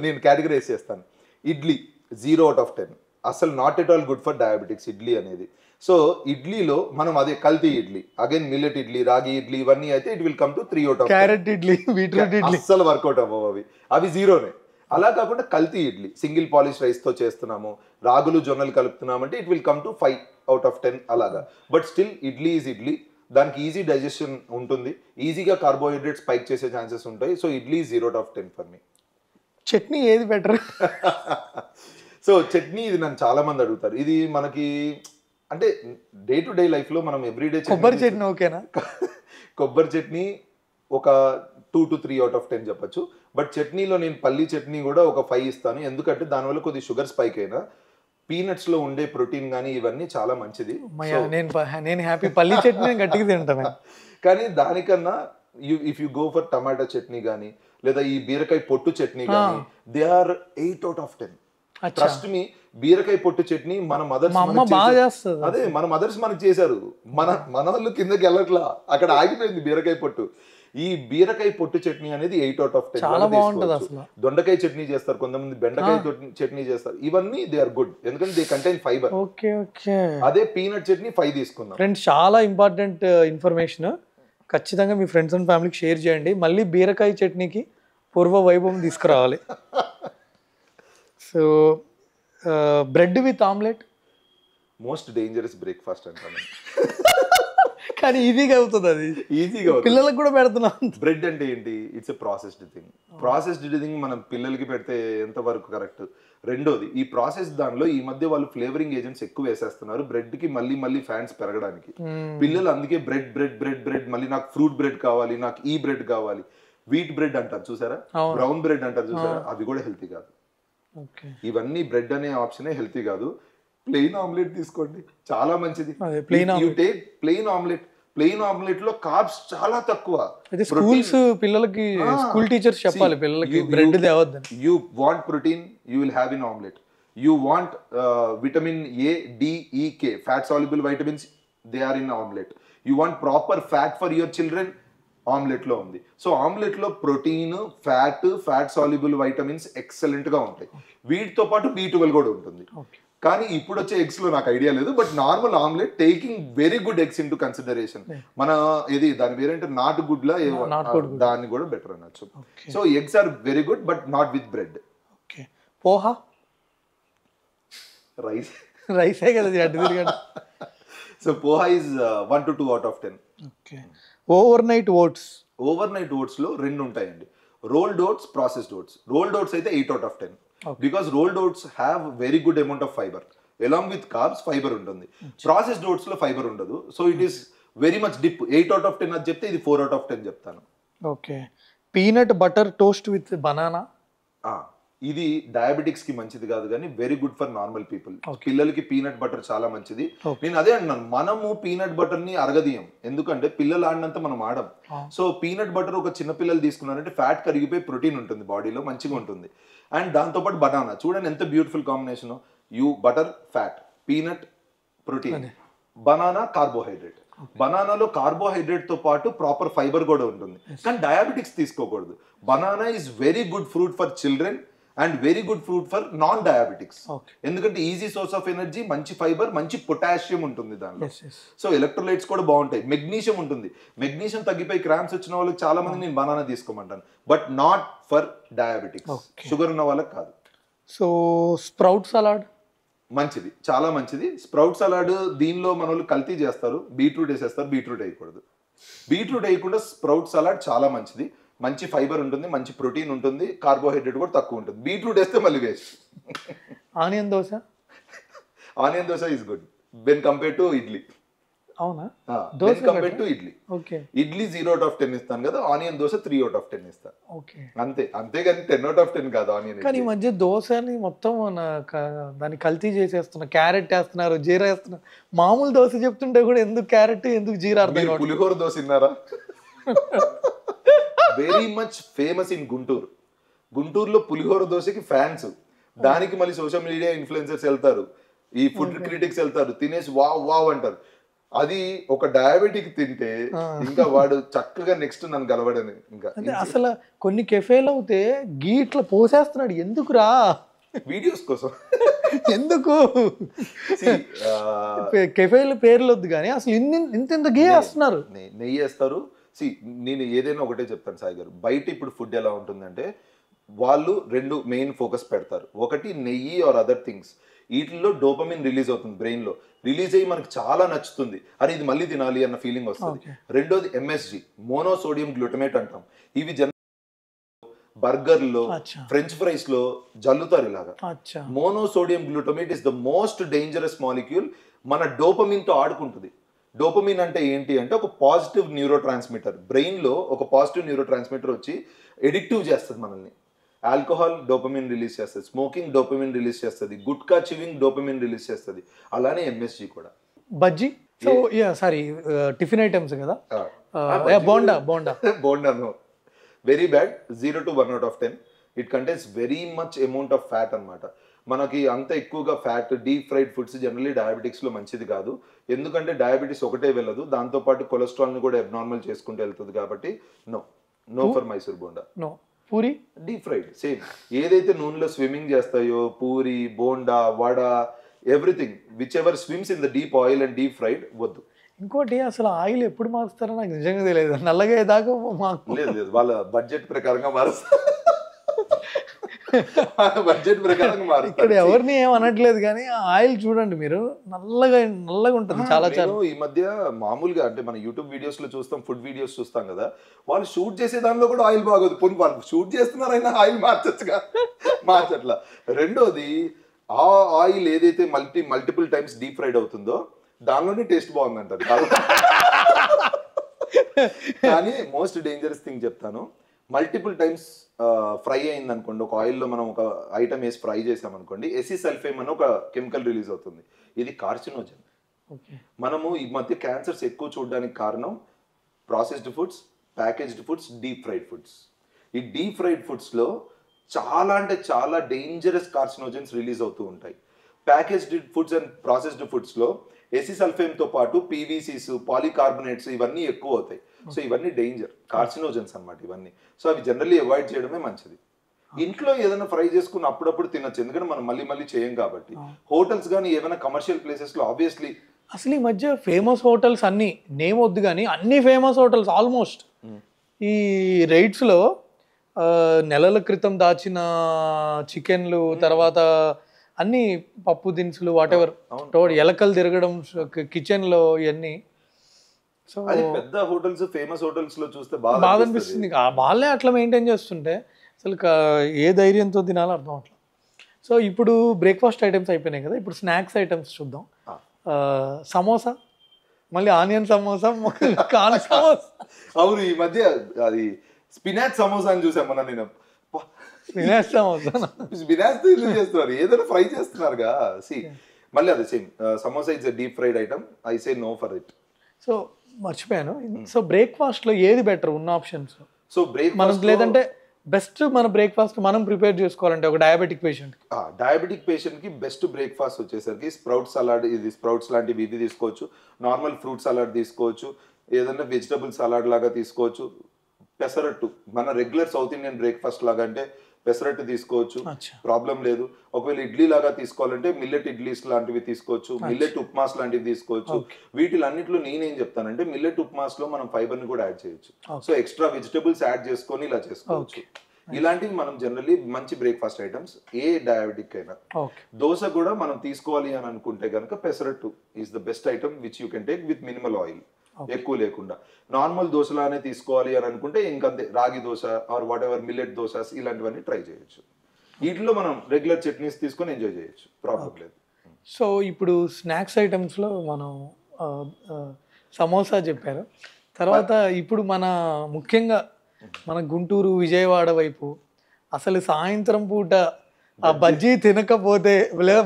నేను కేటగరైజ్ చేస్తాను. ఇడ్లీ 0/10, అసలు not at all good for diabetics idli అనేది. సో ఇడ్లీలో మనం అదే కల్తీ ఇడ్లీ, అగైన్ మిల్లెట్ ఇడ్లీ, రాగి ఇడ్లీ ఇవన్నీ అయితే it will come to 3/10. Carrot idli, beetroot idli అస్సలు వర్కౌట్ అవ్వవు, అవి జీరోనే. అలా కాకుండా కల్తీ ఇడ్లీ, సింగిల్ పాలిష్ రైస్ తో చేస్తున్నాము, రాగులు జొన్నలు కలుపుతున్నామంటే ఇట్ విల్ కమ్ టు 5/10 అలాగా. But still idli is idli, దానికి ఈజీ డైజెషన్ ఉంటుంది, ఈజీగా కార్బోహైడ్రేట్స్ స్పైక్ చేసే ఛాన్సెస్ ఉంటాయి. So idli 0/10 for me. Chutney ఏది బెటర్? సో చట్నీ ఇది నన్ను చాలా మంది అడుగుతారు. ఇది మనకి అంటే డే టు డే లైఫ్ లో మనం ఎవ్రీడే కొబ్బరి చట్నీ ఓకేనా? కొబ్బరి చట్నీ ఒక 2 to 3/10 చెప్పచ్చు. బట్ చట్నీలో నేను పల్లీ చట్నీ కూడా ఒక 5 ఇస్తాను, ఎందుకంటే దానివల్ల కొద్ది షుగర్ స్పైక్ అయినా పీనట్స్ లో ఉండే ప్రోటీన్ కానీ ఇవన్నీ చాలా మంచిది. నేను హ్యాపీ పల్లీ చట్నీ గట్టిగా తింటాను. కానీ దానికన్నా if you go for tomato chutney కానీ లేదా ఈ బీరకాయ పొట్టు చట్నీ కానీ దే ఆర్ 8/10. ట్రస్ట్ మీ, బీరకాయ పొట్టు చట్నీ మన మదర్స్ అదే మన మదర్స్ మనకు చేశారు, మన వాళ్ళు కిందకి వెళ్ళట్లా, అక్కడ ఆగిపోయింది బీరకాయ పొట్టు. ఈ బీరకాయ పొట్టు చట్నీ అనేది 8/10. చాలా బాగుంటది అసలు. దొండకాయ చట్నీ చేస్తారు కొంతమంది, బెండకాయ చట్నీ చేస్తారు, ఇవన్నీ దే ఆర్ గుడ్ ఎందుకంటే they contain fibre. Okay okay. అదే పీనట్ చట్నీ 5 తీసుకుందాం. ఫ్రెండ్స్ చాలా ఇంపార్టెంట్ ఇన్ఫర్మేషన్, ఖచ్చితంగా మీ ఫ్రెండ్స్ అండ్ ఫ్యామిలీకి షేర్ చేయండి. మళ్ళీ బీరకాయ చట్నీకి పూర్వ వైభవం తీసుకురావాలి. So bread with omelette most dangerous breakfast అంటాను. కానీ ఈజీగా అవుతుంది, అది ఈజీగా పిల్లలకు కూడా పెడుతున్నాం. బ్రెడ్ అంటే ఏంటి? It's a processed thing. Processed thing మనం పిల్లలకి పెడితే ఎంతవరకు కరెక్ట్? రెండోది, ఈ ప్రాసెస్ దానిలో ఈ మధ్య వాళ్ళు ఫ్లేవరింగ్ ఏజెంట్స్ ఎక్కువ వేసేస్తున్నారు బ్రెడ్ కి, మళ్ళీ ఫ్యాన్స్ పెరగడానికి. పిల్లలు అందుకే బ్రెడ్ బ్రెడ్ బ్రెడ్ బ్రెడ్, మళ్ళీ నాకు ఫ్రూట్ బ్రెడ్ కావాలి, నాకు ఈ బ్రెడ్ కావాలి. వీట్ బ్రెడ్ అంటారు చూసారా, బ్రౌన్ బ్రెడ్ అంటారు చూసారా, అవి కూడా హెల్తీ కాదు. ఇవన్నీ బ్రెడ్ అనే ఆప్షనే హెల్తీ కాదు. ప్లెయిన్ ఆమ్లెట్ తీసుకోండి, చాలా మంచిది. You take plain omelette. Plain omelette low carbs చాలా తక్కువ. స్కూల్స్ పిల్లలకి, స్కూల్ టీచర్స్ చెప్పాలి పిల్లలకి బ్రెడ్ తేవద్దని. You want protein, you will have in omelette. You want vitamin A, D, E, K, fat soluble vitamins, they are in omelette. You want proper fat for your children, omelette లో ఉంది. So omelette లో protein, fat soluble vitamins excellent గా ఉంటాయి. వీటితో పాటు B12 కూడా ఉంటుంది. కానీ ఇప్పుడు వచ్చే ఎగ్స్ లో నాకు ఐడియా లేదు, but normal omelette taking very good eggs in to consideration. మన ఇది దాని పేరేంటే నాటు గుడ్లా దాన్ని కూడా బెటర్ అనొచ్చు. So eggs are very good but not with bread. Poha రైసే కదా. So poha is 1 to 2/10. Overnight oats. Overnight oats లో 2 ఉంటాయండి, rolled oats, processed oats. Rolled oats అయితే 8/10 because rolled oats have very good amount of fibre, along with carbs fibre ఉంటుంది. Processed oats లో fibre ఉండదు. So it is very much dip. 8/10 అది చెప్తే ఇది 4/10 చెప్తాను. Okay. Peanut butter toast with banana. ఇది diabetics కి మంచిది కాదు కానీ very good for normal people. పిల్లలకి పీనట్ బటర్ చాలా మంచిది. నేను అదే అంటున్నాను, మనము పీనట్ బటర్ ని అరగదీయం, ఎందుకంటే పిల్లలు ఆడినంత మనం ఆడం. సో పీనట్ బటర్ ఒక చిన్న పిల్లలు తీసుకున్నారంటే ఫ్యాట్ కరిగిపోయి ప్రోటీన్ ఉంటుంది బాడీలో, మంచిగా ఉంటుంది. అండ్ దాంతోపాటు బనానా, చూడండి ఎంత beautiful combination. You butter fat, peanut protein, banana carbohydrate. బనానాలో కార్బోహైడ్రేట్ తో పాటు ప్రాపర్ ఫైబర్ కూడా ఉంటుంది. కానీ డయాబెటిక్స్ తీసుకోకూడదు. Banana is very good fruit for children and very good fruit for non diabetics, ఎందుకంటే ఈజీ సోర్స్ ఆఫ్ ఎనర్జీ, మంచి fibre, మంచి పొటాషియం ఉంటుంది దానిలో. సో ఎలక్ట్రోలైట్స్ కూడా బాగుంటాయి. మెగ్నీషియం ఉంటుంది. మెగ్నీషియం తగ్గిపోయి క్రాంప్స్ వచ్చిన వాళ్ళకి చాలా మంది నేను బనానా తీసుకోమంటాను, but not for diabetics. Sugar ఉన్న వాళ్ళకి కాదు. సో స్ప్రౌట్ సలాడ్ మంచిది, చాలా మంచిది. స్ప్రౌట్ సలాడ్ దీనిలో మన వాళ్ళు కల్తీ చేస్తారు, బీట్రూట్ వేసేస్తారు. బీట్రూట్ వేయకూడదు. బీట్రూట్ వేయకుండా స్ప్రౌట్ సలాడ్ చాలా మంచిది. మంచి ఫైబర్ ఉంటుంది, మంచి ప్రోటీన్ ఉంటుంది, కార్బోహైడ్రేట్ కూడా తక్కువ ఉంటుంది. బీట్రూట్ వేస్తే మళ్ళీ waste. Onion dosa. Onion dosa is good when compare to idli. అవునా? Dosa compare to idli. Okay. Idli 0 out of 10 ఇస్తాను కదా, ఆనియన్ దోశ 3 out of 10 ఇస్తాను. ఓకే. అంతే, అంతేగాని 10 out of 10 కాదు ఆనియన్. కానీ ఈ మధ్య దోశని మొత్తం దాన్ని కల్తీ చేసేస్తున్నారు, క్యారెట్ వేస్తున్నారు, జీరా వేస్తున్నారు. మామూలు దోశ చెప్తుంటే కూడా ఎందుకు క్యారెట్ ఎందుకు జీరా అర్థం మీరు పులిహోర దోశ తిన్నారా? Very much famous in Guntur. గుంటూరులో పులిహోర దోశకి ఫ్యాన్స్, దానికి మళ్ళీ సోషల్ మీడియా ఇన్ఫ్లుయెన్సర్స్ వెళ్తారు, ఈ ఫుడ్ క్రిటిక్స్ వెళ్తారు, తినేసి వావ్ వావ్ అంటారు. అది ఒక డయాబెటిక్ తింటే ఇంకా వాడు చక్కగా నెక్స్ట్ నన్ను గెలవడని. ఇంకా అసలు కొన్ని కెఫేలు అవుతే గీ ఇట్లా పోసేస్తున్నాడు, ఎందుకురా? వీడియోస్ కోసం. ఎందుకు? కెఫేల పేర్లు వద్దు కానీ అసలు ఇంత గీ వేస్తున్నారు, నెయ్యి వేస్తారు. నేను ఏదైనా ఒకటే చెప్తాను సాయి గారు, బయట ఇప్పుడు ఫుడ్ ఎలా ఉంటుందంటే వాళ్ళు రెండు మెయిన్ ఫోకస్ పెడతారు. ఒకటి నెయ్యి ఆర్ అదర్ థింగ్స్, వీటిల్లో డోపమిన్ రిలీజ్ అవుతుంది, బ్రెయిన్ లో రిలీజ్ అయ్యి మనకు చాలా నచ్చుతుంది, అరే ఇది మళ్ళీ తినాలి అన్న ఫీలింగ్ వస్తుంది. రెండోది ఎంఎస్జి, మోనోసోడియం గ్లూటమేట్ అంటాం. ఇవి బర్గర్లో ఫ్రెంచ్ ఫ్రైస్ లో జల్లుతారు ఇలాగా. Monosodium glutamate is the most dangerous molecule. మన డోపమిన్ తో ఆడుకుంటుంది. డోపమిన్ అంటే ఏంటి అంటే ఒక పాజిటివ్ న్యూరో ట్రాన్స్మిటర్. బ్రెయిన్ లో ఒక పాజిటివ్ న్యూరో ట్రాన్స్మిటర్ వచ్చి ఎడిక్టివ్ చేస్తుంది మనల్ని. ఆల్కహాల్ డోపమిన్ రిలీజ్ చేస్తుంది, స్మోకింగ్ డోపమిన్ రిలీజ్ చేస్తుంది, గుట్కా చివింగ్ డోపమిన్ రిలీజ్ చేస్తుంది. అలానే ఎంఎస్జి కూడా. Bajji, so sorry tiffin items కదా, బోండా బోండా బోండాను very bad. 0 to 1 out of 10. It contains very much amount of fat అనమాట. మనకి అంత ఎక్కువగా fat, deep fried foods generally diabetics లో మంచిది కాదు. ఎందుకంటే డయాబెటీస్ ఒకటే వెళ్ళదు, దాంతో పాటు కొలెస్ట్రాల్ ని కూడా అబ్నార్మల్ చేసుకుంటూ వెళ్తుంది. కాబట్టి no for Mysore bonda. No. Puri deep fried same. ఏదైతే నూనెలో స్విమ్మింగ్ చేస్తాయో puri, bonda, vada, everything whichever swims in the deep oil and deep fried వద్దు. ఇంకోటి అసలు ఆయిల్ ఎప్పుడు మారుస్తారో నాకు నిజంగా తెలియదు. నల్లగా దాకా లేదు, వాళ్ళ బడ్జెట్ ప్రకారంగా మారుస్తారు. బడ్జెట్ ప్రకారంగా మారుస్తారు. ఇక్కడ ఎవరిని ఏమనట్లేదు కానీ ఆయిల్ చూడండి మీరు, నల్లగా ఉంటుంది చాలా. ఈ మధ్య మామూలుగా అంటే మన యూట్యూబ్ వీడియోస్ లో చూస్తాం, ఫుడ్ వీడియోస్ చూస్తాం కదా, వాళ్ళు షూట్ చేసే దానిలో కూడా ఆయిల్ బాగోదు. పోనీ వాళ్ళు షూట్ చేస్తున్నారైనా ఆయిల్ మార్చచ్చుగా, మార్చట్లా. రెండోది ఆ ఆయిల్ ఏదైతే మల్టిపుల్ టైమ్స్ డీప్ ఫ్రైడ్ అవుతుందో దానిలోనే టేస్ట్ బాగుందంటారు. కానీ మోస్ట్ డేంజరస్ థింగ్ చెప్తాను, మల్టిపుల్ టైమ్స్ ఫ్రై అయింది అనుకోండి, ఒక ఆయిల్లో మనం ఒక ఐటమ్ వేసి ఫ్రై చేసామనుకోండి, ఎసిసల్ఫేమ్ అని ఒక కెమికల్ రిలీజ్ అవుతుంది. ఇది కార్సినోజన్. మనము ఈ మధ్య క్యాన్సర్స్ ఎక్కువ చూడడానికి కారణం processed foods, packaged foods, deep fried foods. ఈ డీప్ ఫ్రైడ్ ఫుడ్స్లో చాలా అంటే చాలా డేంజరస్ కార్సినోజన్స్ రిలీజ్ అవుతూ ఉంటాయి. ప్యాకేజ్డ్ ఫుడ్స్ అండ్ ప్రాసెస్డ్ ఫుడ్స్లో ఎసిసల్ఫేమ్తో పాటు పీవీసీస్, పాలికార్బోనేట్స్ ఇవన్నీ ఎక్కువ అవుతాయి. సో ఇవన్నీ డేంజర్ కార్సినోజన్స్ అన్నమాట ఇవన్నీ. సో అవి జనరల్లీ అవాయిడ్ చేయడమే మంచిది. ఇంట్లో ఏదైనా ఫ్రై చేసుకుని అప్పుడప్పుడు తినచ్చు, ఎందుకంటే మనం మళ్ళీ చేయం కాబట్టి. హోటల్స్ కానీ ఏమైనా కమర్షియల్ ప్లేసెస్లో ఆబ్వియస్లీ. అసలు ఈ మధ్య ఫేమస్ హోటల్స్ అన్ని నేమ్ వద్దు కానీ అన్ని ఫేమస్ హోటల్స్ ఆల్మోస్ట్ ఈ రైడ్స్లో నెలల క్రితం దాచిన చికెన్లు, తర్వాత అన్ని పప్పు దినుసులు, వాట్ ఎవర్, ఎలకలు తిరగడం కిచెన్ లో, ఇవన్నీ. సో పెద్ద హోటల్స్, ఫేమస్ హోటల్స్ లో చూస్తే బాగా అనిపిస్తుంది. వాళ్ళే అట్లా మెయింటైన్ చేస్తుంటే అసలు ఏ ధైర్యంతో తినాలో అర్థం అట్లా. సో ఇప్పుడు బ్రేక్ఫాస్ట్ ఐటమ్స్ అయిపోయినాయి కదా, ఇప్పుడు స్నాక్స్ ఐటమ్స్ చూద్దాం. సమోసా, మళ్ళీ ఆనియన్ సమోసా, కార్న్ సమోసా. అవును, ఈ మధ్య అది స్పినాచ్ సమోసా అని చూసాం మొన్న. నేను స్పినాచ్ చేస్తున్నారు, ఏదైనా ఫ్రై చేస్తున్నారుగా. మళ్ళీ అదే same samosa it's deep fried item. I say no for it. So మర్చిపోయాను. సో బ్రేక్ఫాస్ట్ లో ఏది బెటర్ ఉన్న ఆప్షన్స్? సో బ్రేక్ఫాస్ట్ లేదంటే బెస్ట్ మన బ్రేక్ఫాస్ట్ మనం ప్రిపేర్ చేసుకోవాలంటే ఒక డయాబెటిక్ పేషెంట్ కి బెస్ట్ బ్రేక్ఫాస్ట్ వచ్చేసరికి స్ప్రౌట్ సలాడ్. ఇది స్ప్రౌట్స్ లాంటివి ఇది తీసుకోవచ్చు, నార్మల్ ఫ్రూట్ సలాడ్ తీసుకోవచ్చు, ఏదైనా వెజిటబుల్ సలాడ్ లాగా తీసుకోవచ్చు. పెసరట్టు మన రెగ్యులర్ సౌత్ ఇండియన్ బ్రేక్ఫాస్ట్ లాగా అంటే పెసరట్టు తీసుకోవచ్చు, ప్రాబ్లం లేదు. ఒకవేళ ఇడ్లీ లాగా తీసుకోవాలంటే మిల్లెట్ ఇడ్లీస్ లాంటివి తీసుకోవచ్చు, మిల్లెట్ ఉప్మాస్ లాంటివి తీసుకోవచ్చు. వీటిలన్నింటిలో నేనేం చెప్తానంటే మిల్లెట్ ఉప్మాస్ లో మనం ఫైబర్ ని కూడా యాడ్ చేయొచ్చు. సో ఎక్స్ట్రా వెజిటబుల్స్ యాడ్ చేసుకొని ఇలా చేసుకోవచ్చు. ఇలాంటివి మనం జనరల్లీ మంచి బ్రేక్ఫాస్ట్ ఐటమ్స్ ఏ డయాబెటిక్ అయినా. దోశ కూడా మనం తీసుకోవాలి అని అనుకుంటే కనుక pesarattu is the best item which you can take with minimal oil, ఎక్కువ లేకుండా. నార్మల్ దోశలానే తీసుకోవాలి అని అనుకుంటే ఇంకంతే ragi dosa or whatever millet dosas ఇలాంటివన్నీ ట్రై చేయొచ్చు. వీటిలో మనం రెగ్యులర్ చట్నీస్ తీసుకొని ఎంజాయ్ చేయొచ్చు, ప్రాబ్లం లేదు. సో ఇప్పుడు స్నాక్స్ ఐటమ్స్లో మనం సమోసా చెప్పారు. తర్వాత ఇప్పుడు ముఖ్యంగా మన గుంటూరు, విజయవాడ వైపు అసలు సాయంత్రం పూట ఆ బజ్జీ తినకపోతే లేదా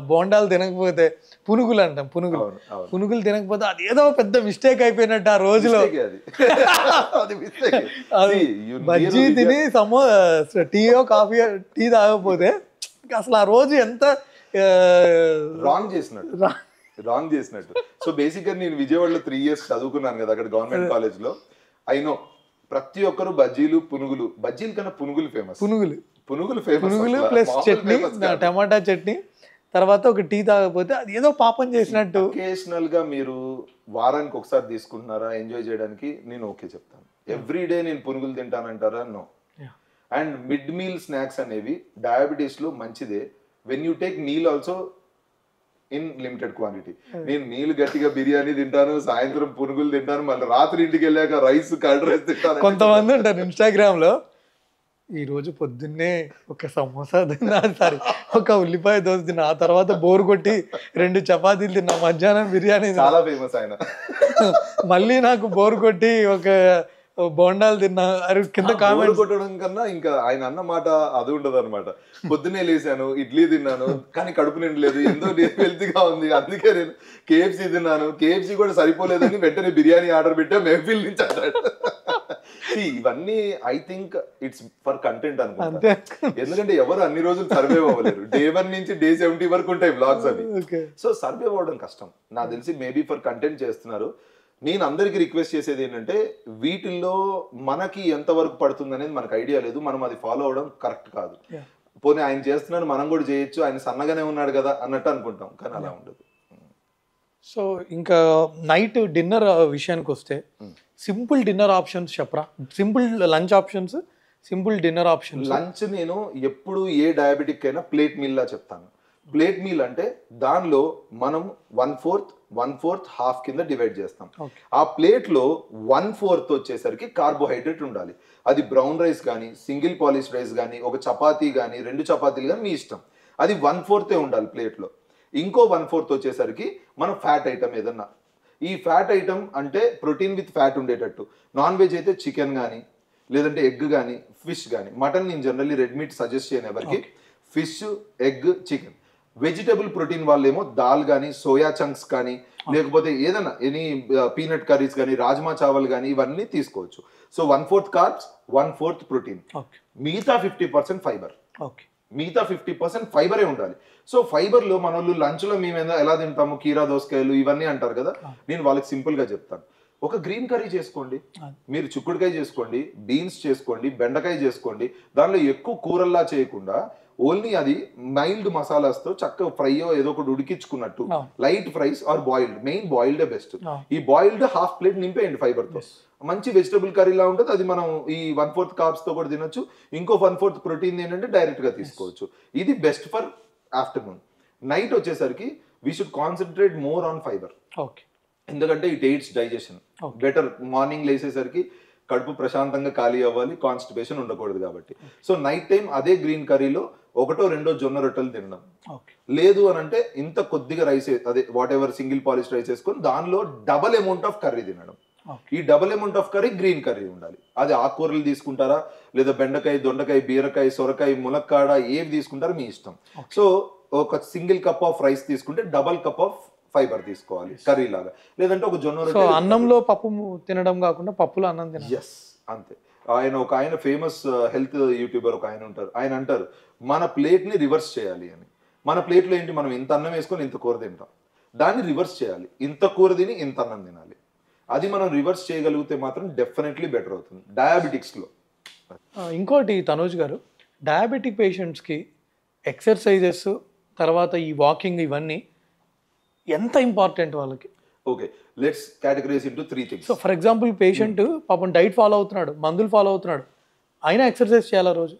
బోండాలు తినకపోతే పునుగులు అంటాం, పునుగులు తినకపోతే అది ఏదో పెద్ద మిస్టేక్ అయిపోయినట్టు ఆ రోజులో. బజ్జీ తిని టీయో కాఫీయో టీ తాగకపోతే అసలు ఆ రోజు ఎంత రాంగ్ చేసినట్టు. సో బేసిక్గా నేను విజయవాడలో 3 years చదువుకున్నాను కదా అక్కడ గవర్నమెంట్ కాలేజ్ లో. అయినో ప్రతి ఒక్కరు బజ్జీలు కన్నా పునుగులు ఫేమస్. పునుగులు ప్లస్ చట్నీ, టమాటా చట్నీ, తర్వాత ఒక టీ తాగకపోతే అది ఏదో పాపం చేసినట్టు. ఒకేషనల్ గా మీరు వారానికి ఒకసారి తీసుకుంటున్నారా ఎంజాయ్ చేయడానికి, నేను ఓకే చెప్తాను. ఎవ్రీడే నేను పునుగులు తింటానంటారా? No. And mid meal snacks అనేవి డయాబెటీస్ లో మంచిదే. When you take meal also in limited quantity. నేను మీల్ గట్టిగా బిర్యానీ తింటాను, సాయంత్రం పునుగులు తింటాను, మళ్ళీ రాత్రి ఇంటికి వెళ్ళాక కర్డ్ రైస్ తింటాను. కొంతమంది ఉంటారు ఇన్స్టాగ్రామ్ లో, ఈ రోజు పొద్దున్నే ఒక సమోసా తిన్నా, సరే ఒక ఉల్లిపాయ దోశ తిన్నా, ఆ తర్వాత బోర్ కొట్టి 2 చపాతీలు తిన్నా, మధ్యాహ్నం బిర్యానీ, చాలా ఫేమస్ ఆయన. మళ్ళీ నాకు బోర్ కొట్టి ఒక బోండాలు తిన్నా. కింద కామెంట్ కొట్టడం కన్నా ఇంకా ఆయన అన్న మాట అది ఉండదు అనమాట. పొద్దున్నే లేసాను, ఇడ్లీ తిన్నాను, కానీ కడుపు నిండలేదు, ఎంతో హెల్తీగా ఉంది, అందుకే నేను KFC తిన్నాను, KFC కూడా సరిపోలేదని వెంటనే బిర్యానీ ఆర్డర్ పెట్టా మెహఫిల్ నుంచి అన్నాడు. ఇవన్నీ I think it's for content అనుకుంటా. ఎందుకంటే ఎవరు అన్ని రోజులు సర్వైవ్ అవ్వలేరు. Day 1 నుంచి Day 70 వరకు ఉంటాయి వ్లాగ్స్ అవి. సో సర్వైవ్ అవ్వడం కష్టం. నాకు తెలిసి మేబీ ఫర్ కంటెంట్ చేస్తున్నారు. నేను అందరికి రిక్వెస్ట్ చేసేది ఏంటంటే, వీటిల్లో మనకి ఎంతవరకు పడుతుంది అనేది మనకు ఐడియా లేదు, మనం అది ఫాలో అవడం కరెక్ట్ కాదు. పోనీ ఆయన చేస్తున్నాడు మనం కూడా చేయొచ్చు, ఆయన సన్నగానే ఉన్నాడు కదా అన్నట్టు అనుకుంటాం, కానీ అలా ఉండదు. సో ఇంకా నైట్ డిన్నర్ విషయానికి వస్తే సింపుల్ డిన్నర్ ఆప్షన్స్ చెప్పరా? Simple lunch options, simple dinner options. Lunch నేను ఎప్పుడు ఏ డయాబెటిక్ అయినా ప్లేట్ మీల్ లా చెప్తాను. ప్లేట్ మీల్ అంటే దానిలో మనం 1/4 హాఫ్ కింద డివైడ్ చేస్తాం. ఆ ప్లేట్ లో 1/4 వచ్చేసరికి కార్బోహైడ్రేట్ ఉండాలి. అది బ్రౌన్ రైస్ కానీ, సింగిల్ పాలిష్ రైస్ కానీ, ఒక చపాతీ కానీ, 2 చపాతీలు కానీ, మీ ఇష్టం. అది 1/4 ఉండాలి ప్లేట్ లో. ఇంకో 1/4 వచ్చేసరికి మనం ఫ్యాట్ ఐటమ్ ఏదన్నా. ఈ ఫ్యాట్ ఐటమ్ అంటే ప్రోటీన్ విత్ ఫ్యాట్ ఉండేటట్టు. నాన్ వెజ్ అయితే చికెన్ కానీ, లేదంటే ఎగ్ కానీ, ఫిష్ కానీ. మటన్ నేను జనరల్లీ రెడ్ మీట్ సజెస్ట్ చేయను ఎవరికి. Fish, egg, chicken. Vegetable protein వాళ్ళేమో దాల్ కానీ, సోయా చంక్స్ కానీ, లేకపోతే ఏదైనా ఎనీ పీనట్ కర్రీస్ కానీ, రాజ్మా చావల్ కానీ, ఇవన్నీ తీసుకోవచ్చు. సో 1/4 కార్బ్స్, 1/4 ప్రోటీన్, మిగతా 50% ఫైబర్. మిగతా 50% ఫైబరే ఉండాలి. సో ఫైబర్ లో మన వాళ్ళు లంచ్ లో మేము ఎలా తింటాము, కీరా దోసకాయలు ఇవన్నీ అంటారు కదా, నేను వాళ్ళకి సింపుల్ గా చెప్తాను. ఒక గ్రీన్ కర్రీ చేసుకోండి, మీరు చిక్కుడుకాయ చేసుకోండి, బీన్స్ చేసుకోండి, బెండకాయ చేసుకోండి. దానిలో ఎక్కువ కూరల్లా చేయకుండా ఓన్లీ అది మైల్డ్ మసాలాస్తో చక్కగా ఫ్రైయో ఏదో ఒకటి ఉడికించుకున్నట్టు, light fries or boiled, main boiled best. ఈ బాయిల్డ్ హాఫ్ ప్లేట్ నింపేయండి ఫైబర్ తో. మంచి వెజిటబుల్ కర్రీలా ఉంటుంది అది. మనం ఈ 1/4 కార్బ్స్ తో కూడా తినొచ్చు. ఇంకో 1/4 ప్రోటీన్ ఏంటంటే డైరెక్ట్ గా తీసుకోవచ్చు. ఇది బెస్ట్ ఫర్ ఆఫ్టర్నూన్. నైట్ వచ్చేసరికి we should concentrate more on fibre. ఎందుకంటే it aids digestion better. Morning లేసేసరికి కడుపు ప్రశాంతంగా ఖాళీ అవ్వాలి, కాన్స్టిపేషన్ ఉండకూడదు కాబట్టి. సో నైట్ టైం అదే గ్రీన్ కర్రీలో 1-2 జొన్న రొట్టెలు తినడం. లేదు అని అంటే ఇంత కొద్దిగా రైస్, అదే what ever single polish rice వేసుకొని దానిలో డబల్ అమౌంట్ ఆఫ్ కర్రీ తినడం. ఈ double amount of curry green curry ఉండాలి. అది ఆకుకూరలు తీసుకుంటారా, లేదా బెండకాయ, దొండకాయ, బీరకాయ, సొరకాయ, ములక్కాడ ఏవి తీసుకుంటారో మీ ఇష్టం. సో ఒక సింగిల్ కప్ ఆఫ్ రైస్ తీసుకుంటే డబల్ కప్ ఆఫ్ ఫైబర్ తీసుకోవాలి కర్రీ లాగా. లేదంటే ఒక జొన్న రొట్టె. అన్నంలో పప్పు తినడం కాకుండా పప్పులో అన్నం తినాలి. ఎస్, అంతే. ఆయన ఫేమస్ హెల్త్ యూట్యూబర్ ఒక ఆయన ఉంటారు, ఆయన అంటారు మన ప్లేట్ ని రివర్స్ చేయాలి అని. మన ప్లేట్లో ఏంటి, మనం ఇంత అన్నం వేసుకొని ఇంత కూర తింటాం, దాన్ని రివర్స్ చేయాలి. ఇంత కూర తిని ఇంత అన్నం తినాలి. అది మనం రివర్స్ చేయగలిగితే మాత్రం డెఫినెట్లీ బెటర్ అవుతుంది డయాబెటిక్స్లో. ఇంకోటి తనోజ్ గారు, డయాబెటిక్ పేషెంట్స్కి ఎక్సర్సైజెస్ తర్వాత ఈ వాకింగ్ ఇవన్నీ ఎంత ఇంపార్టెంట్ వాళ్ళకి? Okay, let's categorize into 3 things. So for example patient పాపం డైట్ ఫాలో అవుతున్నాడు, మందులు ఫాలో అవుతున్నాడు, అయినా ఎక్సర్సైజ్ చేయాలా రోజు,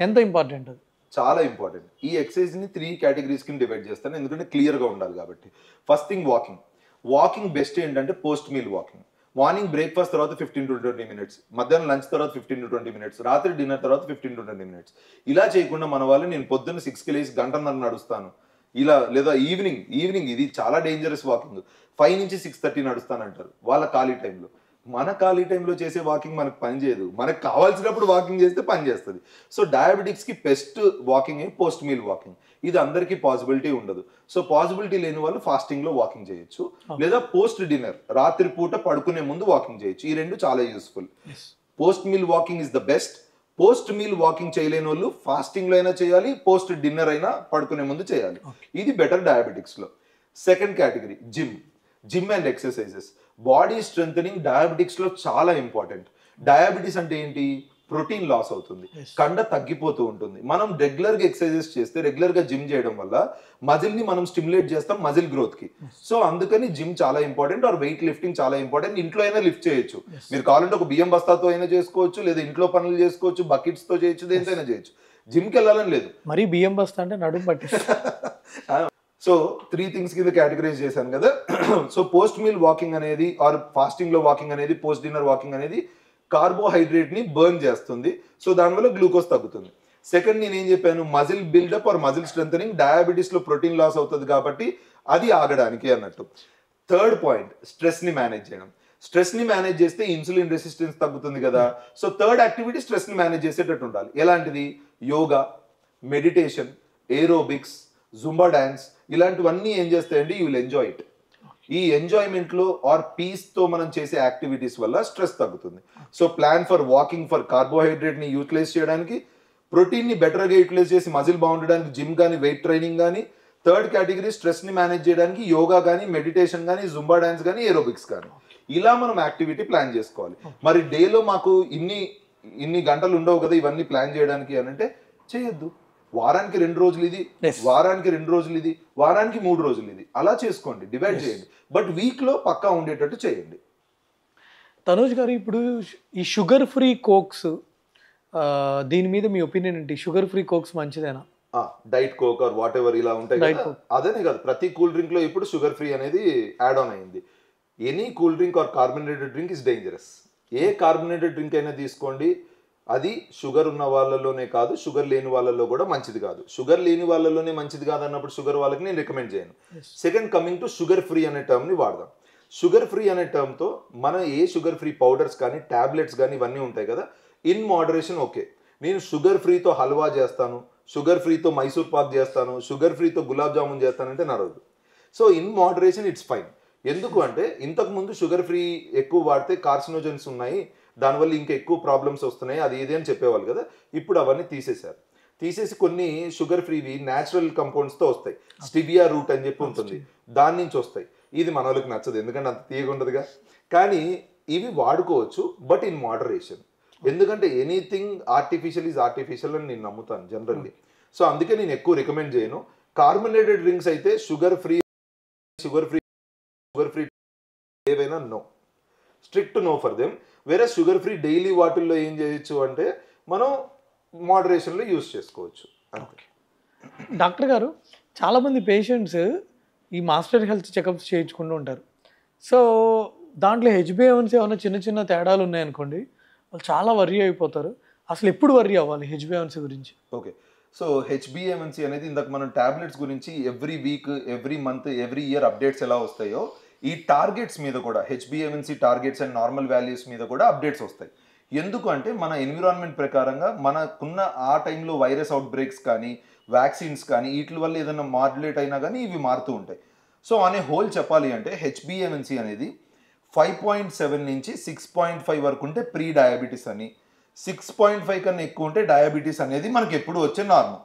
ఎంత ఇంపార్టెంట్ అది? చాలా ఇంపార్టెంట్. ఈ ఎక్సర్సైజ్ ని 3 కేటగిరీస్ కింద డివైడ్ చేస్తాను, ఎందుకంటే క్లియర్ గా ఉండాలి కాబట్టి. First thing walking. Walking best ఏంటంటే post meal walking. Morning breakfast తర్వాత 15 to 20 minutes, మధ్యాహ్నం లంచ్ తర్వాత 15 to 20 minutes, రాత్రి డిన్నర్ తర్వాత 15 to 20 minutes. ఇలా చేయకుండా మన వాళ్ళు నేను పొద్దున్న 6కి లేచి 1.5 గంటలు నడుస్తాను, ఇలా లేదా ఈవినింగ్ ఇది చాలా డేంజరస్ వాకింగ్ 5 నుంచి 6:30 నడుస్తానంటారు వాళ్ళ ఖాళీ టైంలో. మన ఖాళీ టైంలో చేసే వాకింగ్ మనకు పని చేయదు, మనకు కావాల్సినప్పుడు వాకింగ్ చేస్తే పని చేస్తుంది. సో డయాబెటిక్స్కి best walking post meal walking. ఇది అందరికీ పాసిబిలిటీ ఉండదు. సో పాసిబిలిటీ లేని వాళ్ళు ఫాస్టింగ్లో వాకింగ్ చేయొచ్చు, లేదా పోస్ట్ డిన్నర్ రాత్రి పూట పడుకునే ముందు వాకింగ్ చేయొచ్చు. ఈ రెండు చాలా useful. Post meal walking is the best. Post meal walking చేయలేని వాళ్ళు ఫాస్టింగ్లో అయినా చేయాలి, పోస్ట్ డిన్నర్ అయినా పడుకునే ముందు చేయాలి. ఇది బెటర్ డయాబెటిక్స్లో. Second category gym and exercises. Body strengthening డయాబెటిక్స్లో చాలా ఇంపార్టెంట్. డయాబెటీస్ అంటే ఏంటి? ప్రోటీన్ లాస్ అవుతుంది, కండ తగ్గిపోతూ ఉంటుంది. మనం రెగ్యులర్గా ఎక్సర్సైజెస్ చేస్తే, రెగ్యులర్గా జిమ్ చేయడం వల్ల మజిల్ని మనం స్టిమ్యులేట్ చేస్తాం మజిల్ గ్రోత్కి. సో అందుకని జిమ్ చాలా ఇంపార్టెంట్. ఆర్ వెయిట్ లిఫ్టింగ్ చాలా ఇంపార్టెంట్. ఇంట్లో అయినా లిఫ్ట్ చేయొచ్చు. మీరు కావాలంటే ఒక బియ్యం బస్తాతో అయినా చేసుకోవచ్చు, లేదా ఇంట్లో పనులు చేసుకోవచ్చు, బకెట్స్తో చేయొచ్చు, దేనితో చేయొచ్చు. జిమ్కి వెళ్ళాలని లేదు. మరి బియ్యం బస్తా అంటే నడుము పట్టి. సో 3 థింగ్స్ కింద కేటగరైజ్ చేశాను కదా. సో పోస్ట్ మీల్ వాకింగ్ అనేది ఆర్ ఫాస్టింగ్ లో వాకింగ్ అనేది, పోస్ట్ డిన్నర్ వాకింగ్ అనేది కార్బోహైడ్రేట్ ని బర్న్ చేస్తుంది. సో దానివల్ల గ్లూకోజ్ తగ్గుతుంది. సెకండ్ నేను ఏం చెప్పాను? Muscle buildup or muscle strengthening. Diabetes లో ప్రోటీన్ లాస్ అవుతుంది కాబట్టి అది ఆగడానికి అన్నట్టు. థర్డ్ పాయింట్ స్ట్రెస్ ని మేనేజ్ చేయడం. స్ట్రెస్ ని మేనేజ్ చేస్తే ఇన్సులిన్ రెసిస్టెన్స్ తగ్గుతుంది కదా. సో థర్డ్ యాక్టివిటీ స్ట్రెస్ ని మేనేజ్ చేసేటట్టు ఉండాలి. ఎలాంటిది? Yoga, meditation, aerobics, Zumba dance, ఇలాంటివన్నీ ఏం చేస్తాయండి? You will enjoy it. ఈ ఎంజాయ్మెంట్లో ఆర్ పీస్తో మనం చేసే యాక్టివిటీస్ వల్ల స్ట్రెస్ తగ్గుతుంది. So plan for walking for కార్బోహైడ్రేట్ని యూటిలైజ్ చేయడానికి, ప్రోటీన్ని బెటర్గా యూటిలైజ్ చేసి మజిల్ బాగుండడానికి జిమ్ కానీ, వెయిట్ ట్రైనింగ్ కానీ. థర్డ్ కేటగిరీ స్ట్రెస్ని మేనేజ్ చేయడానికి యోగా కానీ, మెడిటేషన్ కానీ, జుంబా డాన్స్ కానీ, ఏరోబిక్స్ కానీ. ఇలా మనం యాక్టివిటీ ప్లాన్ చేసుకోవాలి. మరి డేలో మాకు ఇన్ని గంటలు ఉండవు కదా ఇవన్నీ ప్లాన్ చేయడానికి అని అంటే చేయొద్దు. వారానికి 2 రోజులు ఇది, వారానికి 2 రోజులు ఇది, వారానికి 3 రోజులు ఇది, అలా చేసుకోండి, డివైడ్ చేయండి. బట్ వీక్లో పక్కా ఉండేటట్టు చేయండి. తనోజ్ గారు, ఇప్పుడు ఈ షుగర్ ఫ్రీ కోక్స్, దీని మీద మీ ఒపీనియన్ ఏంటి? షుగర్ ఫ్రీ కోక్స్ మంచిదేనా? Diet Coke or whatever ఇలా ఉంటాయి కదా, అదేనే కాదు, ప్రతి కూల్ డ్రింక్ లో ఇప్పుడు షుగర్ ఫ్రీ అనేది యాడ్ ఆన్ అయింది. Any cool drink are carbonated drink is dangerous. A carbonated drink అయినా తీసుకోండి, అది షుగర్ ఉన్న వాళ్ళలోనే కాదు, షుగర్ లేని వాళ్ళలో కూడా మంచిది కాదు. షుగర్ లేని వాళ్ళలోనే మంచిది కాదు అన్నప్పుడు షుగర్ వాళ్ళకి నేను రికమెండ్ చేయను. Second, coming to sugar free అనే టర్మ్ని వాడదాం. షుగర్ ఫ్రీ అనే టర్మ్తో మనం ఏ షుగర్ ఫ్రీ పౌడర్స్ కానీ, ట్యాబ్లెట్స్ కానీ ఇవన్నీ ఉంటాయి కదా, ఇన్ మోడరేషన్ ఓకే. నేను షుగర్ ఫ్రీతో హల్వా చేస్తాను, షుగర్ ఫ్రీతో మైసూర్ పాక్ చేస్తాను, షుగర్ ఫ్రీతో గులాబ్ జామున్ చేస్తానంటే నడవదు. So in moderation it's fine. ఎందుకు అంటే ఇంతకుముందు షుగర్ ఫ్రీ ఎక్కువ వాడితే కార్సినోజన్స్ ఉన్నాయి, దానివల్ల ఇంకా ఎక్కువ ప్రాబ్లమ్స్ వస్తున్నాయి, అది ఇది అని చెప్పేవాళ్ళు కదా. ఇప్పుడు అవన్నీ తీసేసి కొన్ని షుగర్ ఫ్రీవి న్యాచురల్ కంపౌండ్స్తో వస్తాయి. స్టివియా రూట్ అని చెప్పి ఉంటుంది, దాని నుంచి వస్తాయి. ఇది మన వాళ్ళకి నచ్చదు, ఎందుకంటే అంత తీయగా ఉండదుగా. కానీ ఇవి వాడుకోవచ్చు, బట్ ఇన్ మోడరేషన్. ఎందుకంటే ఎనీథింగ్ ఆర్టిఫిషియల్ ఈజ్ ఆర్టిఫిషియల్ అని నేను నమ్ముతాను జనరల్లీ. సో అందుకే నేను ఎక్కువ రికమెండ్ చేయను. కార్బోనేటెడ్ డ్రింక్స్ అయితే షుగర్ ఫ్రీ ఏవైనా no, strict no for them. వేరే షుగర్ ఫ్రీ డైలీ వాటిల్లో ఏం చేయొచ్చు అంటే మనం మోడరేషన్లో యూస్ చేసుకోవచ్చు. డాక్టర్ గారు, చాలామంది పేషెంట్స్ ఈ మాస్టర్ హెల్త్ చెకప్స్ చేయించుకుంటూ ఉంటారు. సో దాంట్లో హెచ్బిఏవన్సీ ఏమైనా చిన్న తేడాలు ఉన్నాయనుకోండి, వాళ్ళు చాలా వర్రీ అయిపోతారు. అసలు ఎప్పుడు వర్రీ అవ్వాలి హెచ్బిఏవన్సీ గురించి? ఓకే, సో హెచ్బిఏవన్సీ అనేది ఇందాక మనం టాబ్లెట్స్ గురించి every week, every month, every year updates ఎలా వస్తాయో, ఈ టార్గెట్స్ మీద కూడా హెచ్బిఏవన్సీ టార్గెట్స్ అండ్ నార్మల్ వాల్యూస్ మీద కూడా అప్డేట్స్ వస్తాయి. ఎందుకు అంటే మన ఎన్విరాన్మెంట్ ప్రకారంగా మనకున్న ఆ టైంలో వైరస్ అవుట్ బ్రేక్స్ కానీ, వ్యాక్సిన్స్ కానీ, వీటి వల్ల ఏదైనా మాడ్యులేట్ అయినా కానీ ఇవి మారుతూ ఉంటాయి. సో అనే హోల్ చెప్పాలి అంటే హెచ్బిఏవన్సీ అనేది 5.7 నుంచి 6.5 వరకు ఉంటే ప్రీ డయాబెటీస్ అని, 6.5 కన్నా ఎక్కువ ఉంటే డయాబెటీస్ అనేది మనకి ఎప్పుడు వచ్చే నార్మల్.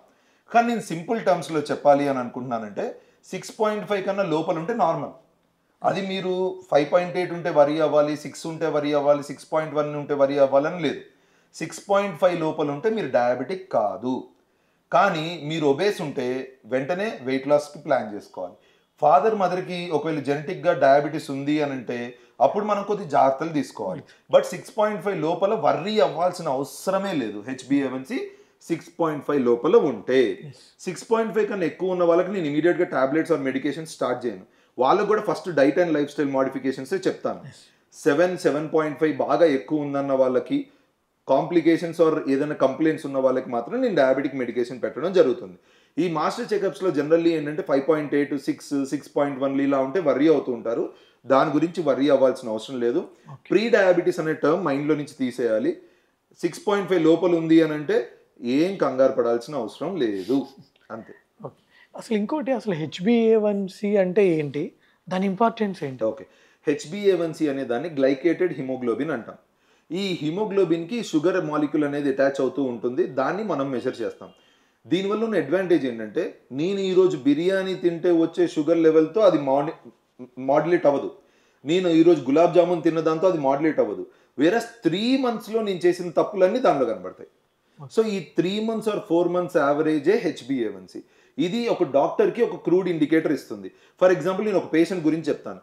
కానీ నేను సింపుల్ టర్మ్స్లో చెప్పాలి అని అనుకుంటున్నానంటే 6.5 కన్నా లోపల ఉంటే నార్మల్. అది మీరు 5.8 ఉంటే వరీ అవ్వాలి, 6 ఉంటే వరీ అవ్వాలి, 6.1 ఉంటే వరీ అవ్వాలని లేదు. 6.5 లోపల ఉంటే మీరు డయాబెటిక్ కాదు. కానీ మీరు ఒబేస్ ఉంటే వెంటనే వెయిట్ లాస్కి ప్లాన్ చేసుకోవాలి. ఫాదర్ మదర్కి ఒకవేళ జెనెటిక్గా డయాబెటీస్ ఉంది అని అంటే అప్పుడు మనం కొద్ది జాగ్రత్తలు తీసుకోవాలి. బట్ 6.5 లోపల వర్రీ అవ్వాల్సిన అవసరమే లేదు. హెచ్బిఏవన్సీ 6.5 లోపల ఉంటే, 6.5 కన్నా ఎక్కువ ఉన్న వాళ్ళకి నేను ఇమీడియట్గా టాబ్లెట్స్ ఆర్ మెడికేషన్ స్టార్ట్ చేయను. వాళ్ళకు కూడా first diet and life style మోడిఫికేషన్సే చెప్తాను. 7.5 బాగా ఎక్కువ ఉందన్న వాళ్ళకి, కాంప్లికేషన్స్ ఆర్ ఏదైనా కంప్లైంట్స్ ఉన్న వాళ్ళకి మాత్రం నేను డయాబెటిక్ మెడికేషన్ పెట్టడం జరుగుతుంది. ఈ మాస్టర్ చెకప్స్లో జనరల్లీ ఏంటంటే 5.8 6.1 ఇలా ఉంటే వర్రీ అవుతూ ఉంటారు. దాని గురించి వర్రీ అవ్వాల్సిన అవసరం లేదు. ప్రీ డయాబెటీస్ అనే టర్మ్ మైండ్లో నుంచి తీసేయాలి. 6.5 లోపల ఉంది అని అంటే ఏం కంగారు పడాల్సిన అవసరం లేదు, అంతే. ఓకే, అసలు ఇంకోటి, అసలు HbA1c అంటే ఏంటి, దాని ఇంపార్టెన్స్ ఏంటి? ఓకే, HbA1c అనే దాన్ని గ్లైకేటెడ్ హిమోగ్లోబిన్ అంటాం. ఈ హిమోగ్లోబిన్కి షుగర్ మాలిక్యూల్ అనేది అటాచ్ అవుతూ ఉంటుంది, దాన్ని మనం మెజర్ చేస్తాం. దీనివల్ల ఉన్న అడ్వాంటేజ్ ఏంటంటే నేను ఈరోజు బిర్యానీ తింటే వచ్చే షుగర్ లెవెల్తో అది మాడ్యులేట్ అవ్వదు. నేను ఈరోజు గులాబ్ జామున్ తిన్న దాంతో అది మాడ్యులేట్ అవ్వదు. వేరే 3 monthsలో నేను చేసిన తప్పులన్నీ దానిలో కనబడతాయి. సో ఈ 3 months ఆర్ 4 months యావరేజే HbA1c. ఇది ఒక డాక్టర్కి ఒక క్రూడ్ ఇండికేటర్ ఇస్తుంది. ఫర్ ఎగ్జాంపుల్ నేను ఒక పేషెంట్ గురించి చెప్తాను.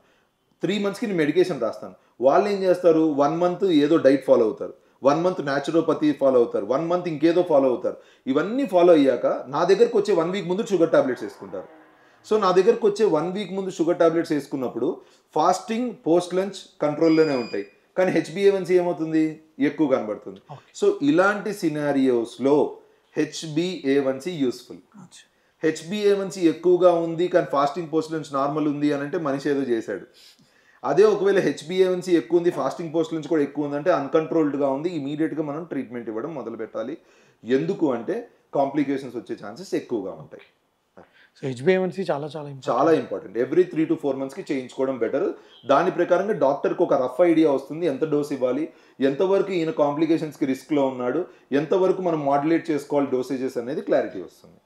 3 monthsకి నేను మెడికేషన్ రాస్తాను. వాళ్ళు ఏం చేస్తారు, 1 month ఏదో డైట్ ఫాలో అవుతారు, 1 month న్యాచురోపతి ఫాలో అవుతారు, 1 month ఇంకేదో ఫాలో అవుతారు. ఇవన్నీ ఫాలో అయ్యాక నా దగ్గరకు వచ్చే 1 week ముందు షుగర్ టాబ్లెట్స్ వేసుకుంటారు. సో నా దగ్గరకు వచ్చే 1 week ముందు షుగర్ టాబ్లెట్స్ వేసుకున్నప్పుడు ఫాస్టింగ్ పోస్ట్ లంచ్ కంట్రోల్లోనే ఉంటాయి, కానీ HbA1c ఏమవుతుంది, ఎక్కువ కనబడుతుంది. సో ఇలాంటి సినారియోస్లో HbA1c యూస్ఫుల్. HbA1c ఎక్కువగా ఉంది కానీ ఫాస్టింగ్ పోస్ట్ లంచ్ నార్మల్ ఉంది అని అంటే మనిషి ఏదో చేశాడు. అదే ఒకవేళ HbA1c ఎక్కువ ఉంది, ఫాస్టింగ్ పోస్ట్ లంచ్ కూడా ఎక్కువ ఉందంటే అన్కంట్రోల్డ్గా ఉంది, ఇమీడియట్గా మనం ట్రీట్మెంట్ ఇవ్వడం మొదలు పెట్టాలి. ఎందుకు అంటే కాంప్లికేషన్స్ వచ్చే ఛాన్సెస్ ఎక్కువగా ఉంటాయి. సో HbA1c చాలా ఇంపార్టెంట్. ఎవ్రీ 3 to 4 monthsకి చేయించుకోవడం బెటర్. దాని ప్రకారంగా డాక్టర్కి ఒక రఫ్ ఐడియా వస్తుంది, ఎంత డోస్ ఇవ్వాలి, ఎంతవరకు ఈయన కాంప్లికేషన్స్కి రిస్క్లో ఉన్నాడు, ఎంతవరకు మనం మాడ్యులేట్ చేసుకోవాలి డోసేజెస్ అనేది క్లారిటీ వస్తుంది.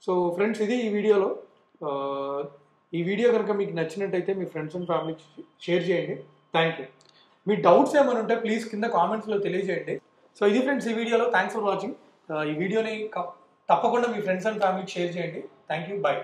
సో ఫ్రెండ్స్, ఇది ఈ వీడియోలో. ఈ వీడియో కనుక మీకు నచ్చినట్టయితే మీ ఫ్రెండ్స్ అండ్ ఫ్యామిలీకి షేర్ చేయండి. Thank you. మీ డౌట్స్ ఏమైనా ఉంటే ప్లీజ్ కింద కామెంట్స్లో తెలియజేయండి. సో ఇది ఫ్రెండ్స్ ఈ వీడియోలో. Thanks for watching. ఈ వీడియోని తప్పకుండా మీ ఫ్రెండ్స్ అండ్ ఫ్యామిలీకి షేర్ చేయండి. Thank you. బై.